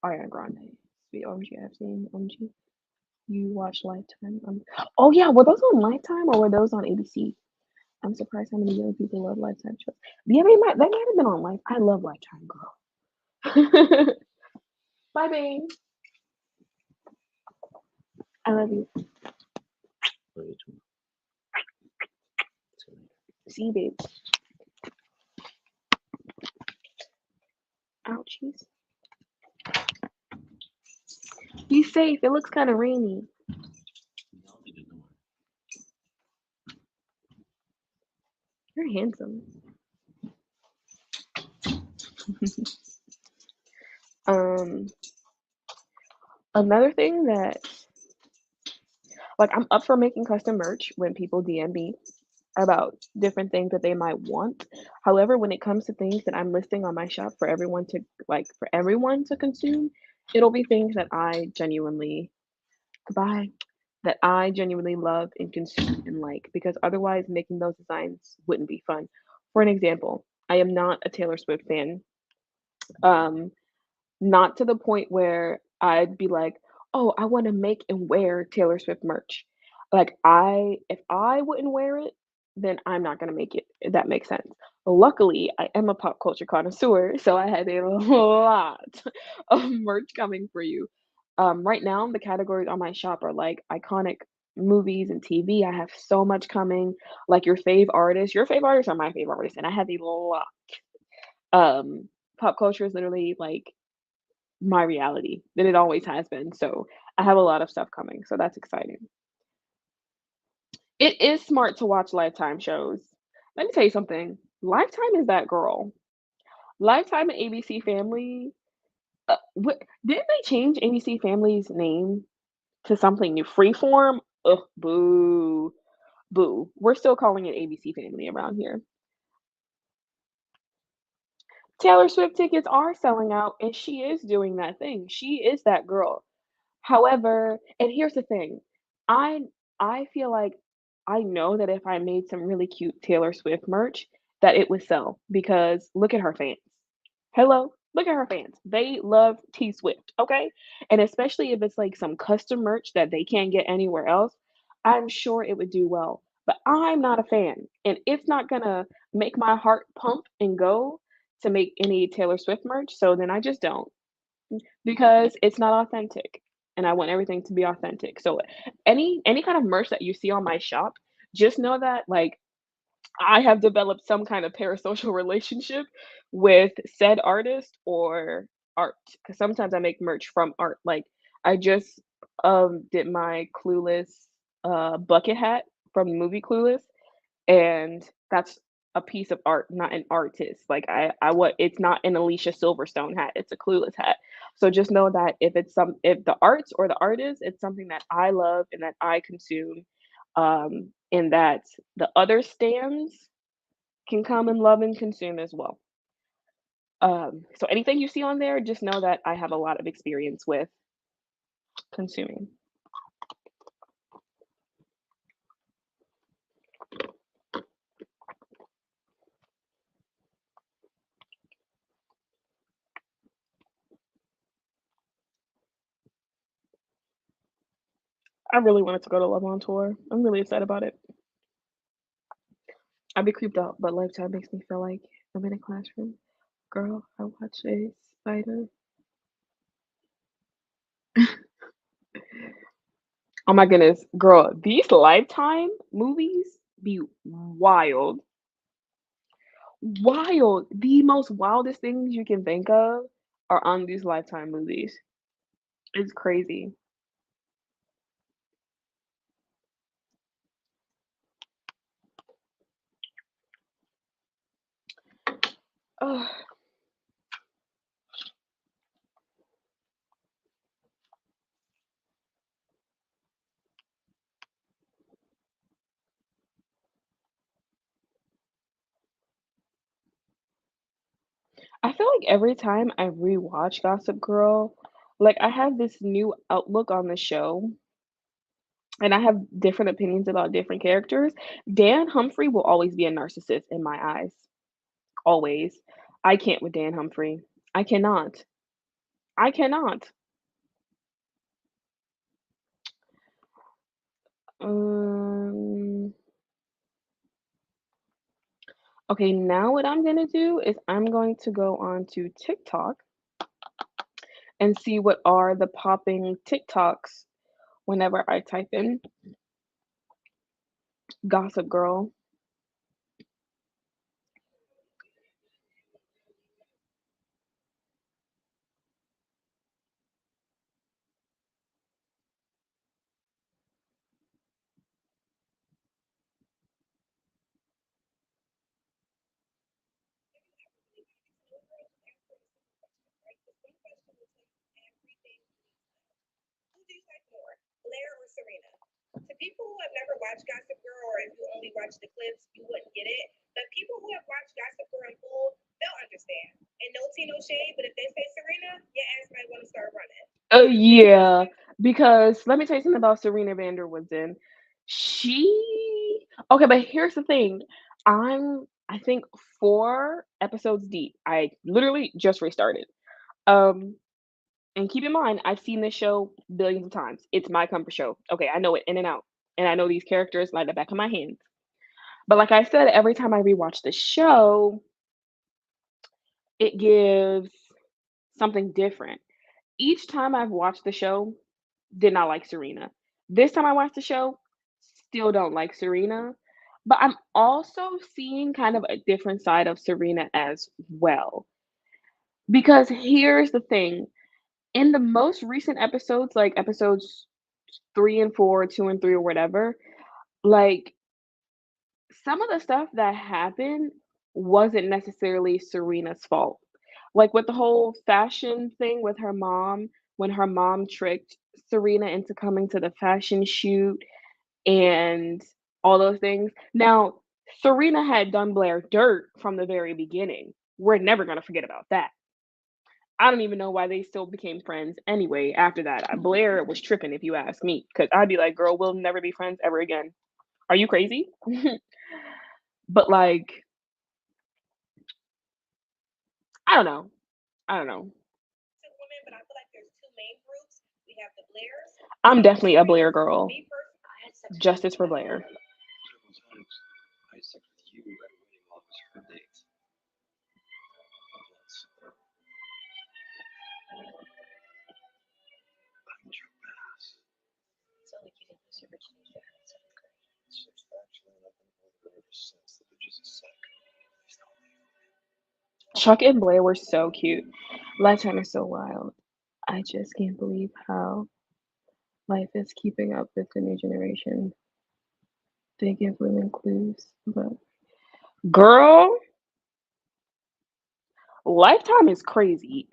Ariana Grande. Sweet OMG, I've seen OMG. You watch Lifetime? Oh yeah, were those on Lifetime or were those on ABC? I'm surprised how many young people love Lifetime shows. Yeah, they might have been on Life. I love Lifetime, girl. Bye, babe. I love you. See you, babe. Ouchies. Be safe. It looks kind of rainy. You're handsome. Um, another thing that like I'm up for making custom merch when people DM me about different things that they might want. However, when it comes to things that I'm listing on my shop for everyone to consume, it'll be things that I genuinely love and consume and like because otherwise making those designs wouldn't be fun. For an example, I am not a Taylor Swift fan. Um, Not to the point where I'd be like, "Oh, I wanna make and wear Taylor Swift merch." Like, if I wouldn't wear it, then I'm not gonna make it, if that makes sense. Luckily, I am a pop culture connoisseur, so I have a lot of merch coming for you. Right now, the categories on my shop are, like, iconic movies and TV. I have so much coming, like, your fave artists are my favorite artists, and I have a lot. Um, Pop culture is literally, like, my reality, and it always has been, so I have a lot of stuff coming, so that's exciting. It is smart to watch Lifetime shows. Let me tell you something, Lifetime is that girl. Lifetime and ABC Family, what didn't they change ABC Family's name to something new? Freeform? Ugh, boo, boo. We're still calling it ABC Family around here. Taylor Swift tickets are selling out, and she is doing that thing. She is that girl. However, and here's the thing, I I feel like I know that if I made some really cute Taylor Swift merch, that it would sell because look at her fans. Hello? Look at her fans. They love T Swift, okay? And especially if it's like some custom merch that they can't get anywhere else, I'm sure it would do well. But I'm not a fan, and it's not gonna make my heart pump and go to make any Taylor Swift merch, so then I just don't, because it's not authentic, and I want everything to be authentic. So any kind of merch that you see on my shop, just know that, like, I have developed some kind of parasocial relationship with said artist or art, because sometimes I make merch from art. Like, I just, did my Clueless, bucket hat from the movie Clueless, and that's a piece of art, not an artist. Like, I what it's not an Alicia Silverstone hat, it's a Clueless hat. So just know that if the arts or the artist, it's something that I love and that I consume, and that the other stands can come and love and consume as well. So anything you see on there, just know that I have a lot of experience with consuming. I really wanted to go to Love on Tour. I'm really excited about it. I'd be creeped out, but Lifetime makes me feel like I'm in a classroom. Girl, I watched a spider. Oh my goodness, girl, these Lifetime movies be wild. Wild. The most wildest things you can think of are on these Lifetime movies. It's crazy. Ugh. I feel like every time I rewatch Gossip Girl, like I have this new outlook on the show and I have different opinions about different characters. Dan Humphrey will always be a narcissist in my eyes. Always. I can't with Dan Humphrey. I cannot. I cannot. Um, okay, now what I'm gonna do is I'm going to go on to TikTok and see what are the popping TikToks whenever I type in Gossip Girl. Yeah, because let me tell you something about Serena van der Woodsen. She okay, but here's the thing. I think 4 episodes deep. I literally just restarted. Um, and keep in mind, I've seen this show billions of times. It's my comfort show. Okay, I know it in and out, and I know these characters like the back of my hand. But like I said, every time I rewatch the show, it gives something different. Each time I've watched the show, did not like Serena. This time I watched the show, still don't like Serena, but I'm also seeing kind of a different side of Serena as well. Because here's the thing, in the most recent episodes, like episodes 3 and 4, 2 and 3 or whatever, like some of the stuff that happened wasn't necessarily Serena's fault. Like with the whole fashion thing with her mom, when her mom tricked Serena into coming to the fashion shoot and all those things. Now, Serena had done Blair dirt from the very beginning. We're never gonna forget about that. I don't even know why they still became friends anyway after that. Blair was tripping if you ask me, because I'd be like, "Girl, we'll never be friends ever again. Are you crazy?" But, like, I don't know. I don't know. I'm definitely a Blair girl. Justice for Blair. Chuck and Blair were so cute. Lifetime is so wild. I just can't believe how life is keeping up with the new generation. They give women clues, but girl, Lifetime is crazy.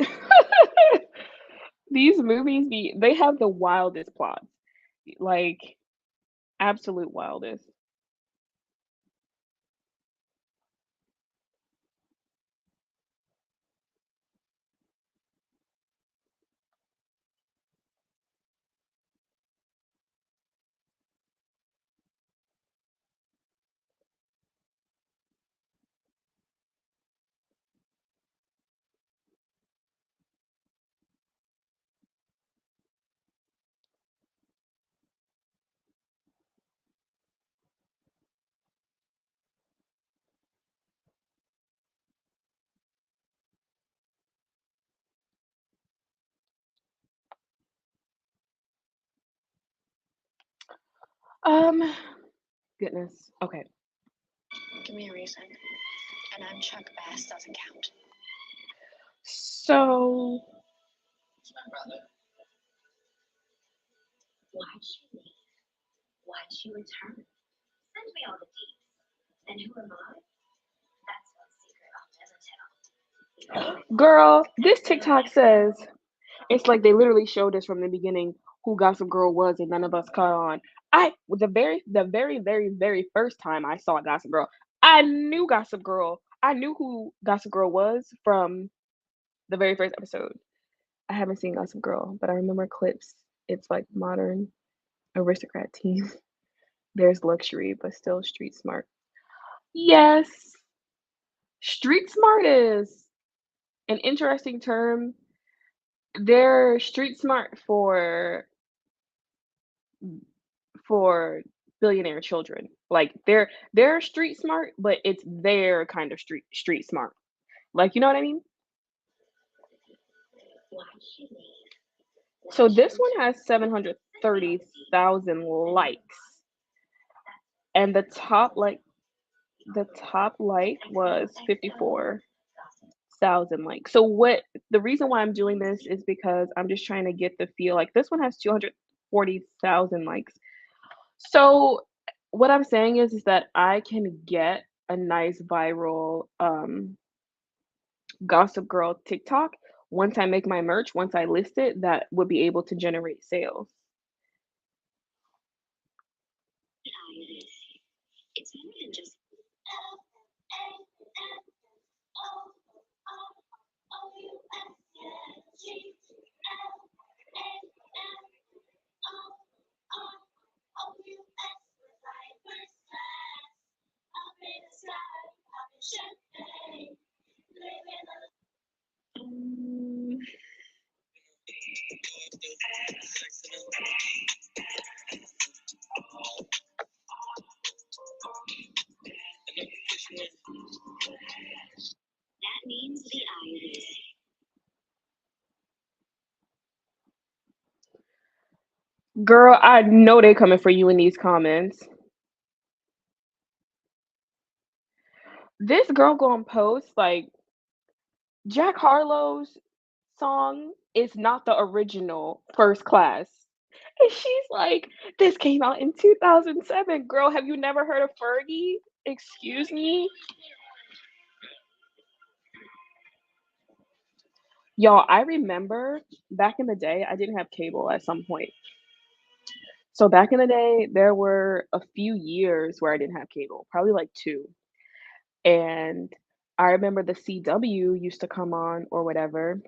These movies they have the wildest plots. Like absolute wildest. Um Goodness. Okay. So girl, this TikTok says it's like they literally showed us from the beginning who Gossip Girl was and none of us caught on. The very first time I saw Gossip Girl, I knew Gossip Girl. I knew who Gossip Girl was from the very first episode. I haven't seen Gossip Girl, but I remember clips. It's like modern aristocrat teen. There's luxury, but still street smart. Yes, street smart is an interesting term. They're street smart for billionaire children. Like they're street smart, but it's their kind of street smart. Like you know what I mean? So this one has 730,000 likes, and the top like was 54,000 likes. So what the reason why I'm doing this is because I'm just trying to get the feel. Like this one has 240,000 likes. So what I'm saying is that I can get a nice viral Gossip Girl TikTok once I make my merch, once I list it, that would be able to generate sales. Mm, Girl, I know they coming for you in these comments. This girl gonna post like Jack Harlow's song is not the original First Class. And she's like, this came out in 2007. Girl, have you never heard of Fergie? Excuse me? Y'all, I remember back in the day, I didn't have cable at some point. So back in the day, there were a few years where I didn't have cable, probably like 2. And I remember the CW used to come on or whatever,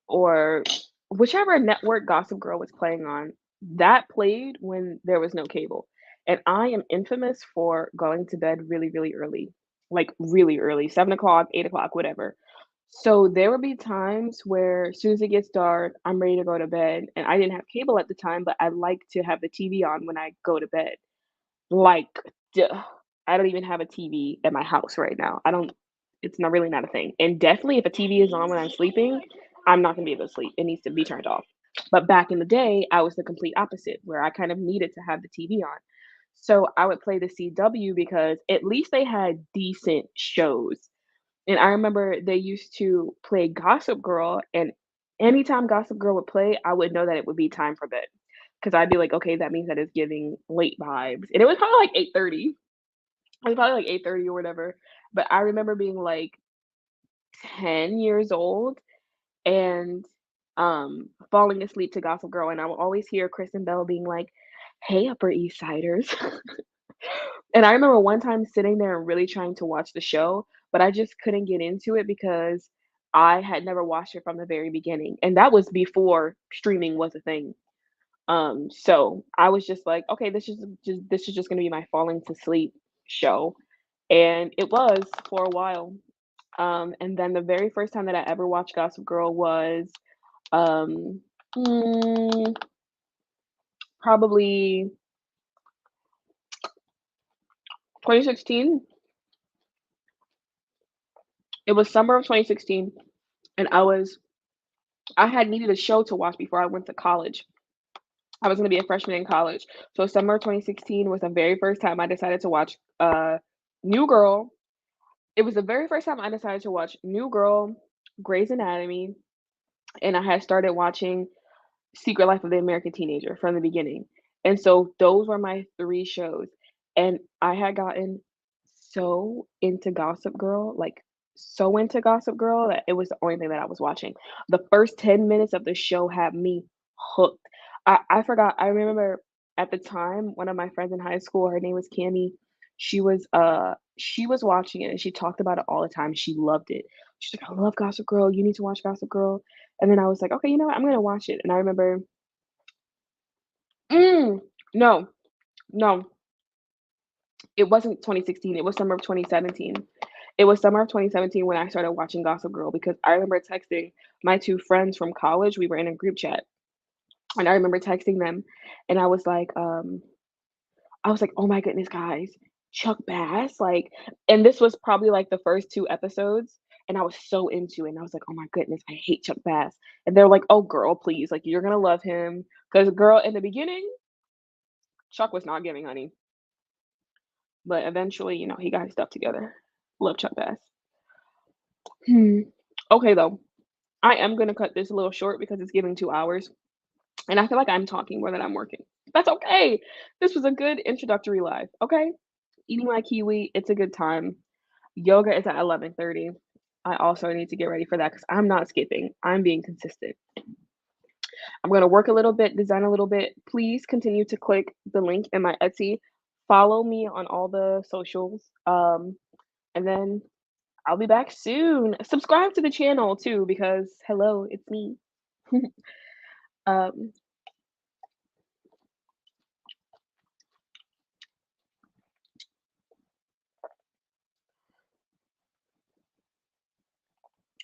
or whichever network Gossip Girl was playing on, that played when there was no cable. And I am infamous for going to bed really, really early, like really early, 7 o'clock, 8 o'clock, whatever. So there would be times where as soon as it gets dark, I'm ready to go to bed, and I didn't have cable at the time, but I like to have the TV on when I go to bed. Like, duh, I don't even have a TV at my house right now. I don't it's not really not a thing. And definitely if a TV is on when I'm sleeping, I'm not gonna be able to sleep. It needs to be turned off. But back in the day, I was the complete opposite, where I kind of needed to have the TV on. So I would play the CW because at least they had decent shows. And I remember they used to play Gossip Girl, and anytime Gossip Girl would play, I would know that it would be time for bed. Because 'Cause I'd be like, "Okay, that means that it's giving late vibes." And it was probably like 8:30. It was probably like 8:30 or whatever. But I remember being like 10 years old and, falling asleep to Gossip Girl, and I will always hear Kristen Bell being like, "Hey, Upper East Siders." And I remember one time sitting there and really trying to watch the show, but I just couldn't get into it because I had never watched it from the very beginning, and that was before streaming was a thing. So I was just like, "Okay, this is just gonna be my falling to sleep show," and it was for a while. And then the very first time that I ever watched Gossip Girl was, um, mm, probably 2016. It was summer of 2016, and I had needed a show to watch before I went to college. I was gonna be a freshman in college. So summer of 2016 was the very first time I decided to watch, New Girl. It was the very first time I decided to watch New Girl, Grey's Anatomy, and I had started watching Secret Life of the American Teenager from the beginning. And so those were my 3 shows, and I had gotten so into Gossip Girl, like, so into Gossip Girl that it was the only thing that I was watching. The first 10 minutes of the show had me hooked. I forgot I remember at the time, one of my friends in high school, her name was Cami, she was watching it and she talked about it all the time, she loved it. She's like, "I love Gossip Girl, you need to watch Gossip Girl." And then I was like, "Okay, you know what? I'm gonna watch it." And I remember mm, no, no, it wasn't 2016, it was summer of 2017. It was summer of 2017 when I started watching Gossip Girl because I remember texting my 2 friends from college, we were in a group chat, and I remember texting them, and I was like, "Oh my goodness, guys, Chuck Bass," like and this was probably, like, the first 2 episodes, and I was so into it, and I was like, "Oh my goodness, I hate Chuck Bass." And they're like, "Oh, girl, please, like, you're gonna love him." Because girl, in the beginning, Chuck was not giving honey, but eventually, he got his stuff together. Love Chuck Bass. Hmm. Okay, though, I am gonna cut this a little short because it's giving 2 hours, and I feel like I'm talking more than I'm working. That's okay. This was a good introductory live, okay? Eating my kiwi, it's a good time. Yoga is at 11:30. I also need to get ready for that because 'cause I'm not skipping. I'm being consistent. I'm gonna work a little bit, design a little bit. Please continue to click the link in my Etsy. Follow me on all the socials. And then I'll be back soon. Subscribe to the channel too because hello, it's me. Um,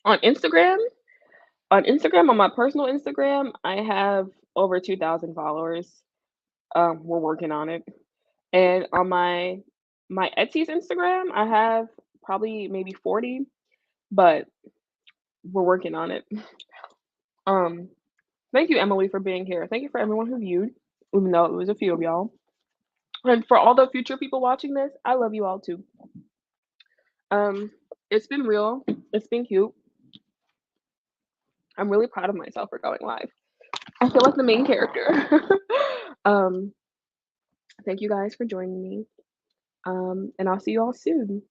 on Instagram, on my personal Instagram, I have over 2,000 followers. We're working on it. And on my Etsy's Instagram, I have probably maybe 40, but we're working on it. Um, Thank you, Emily, for being here. Thank you for everyone who viewed, even though it was a few of y'all. And for all the future people watching this, I love you all too. Um, it's been real. It's been cute. I'm really proud of myself for going live. I feel like the main character. um, Thank you guys for joining me. And I'll see you all soon.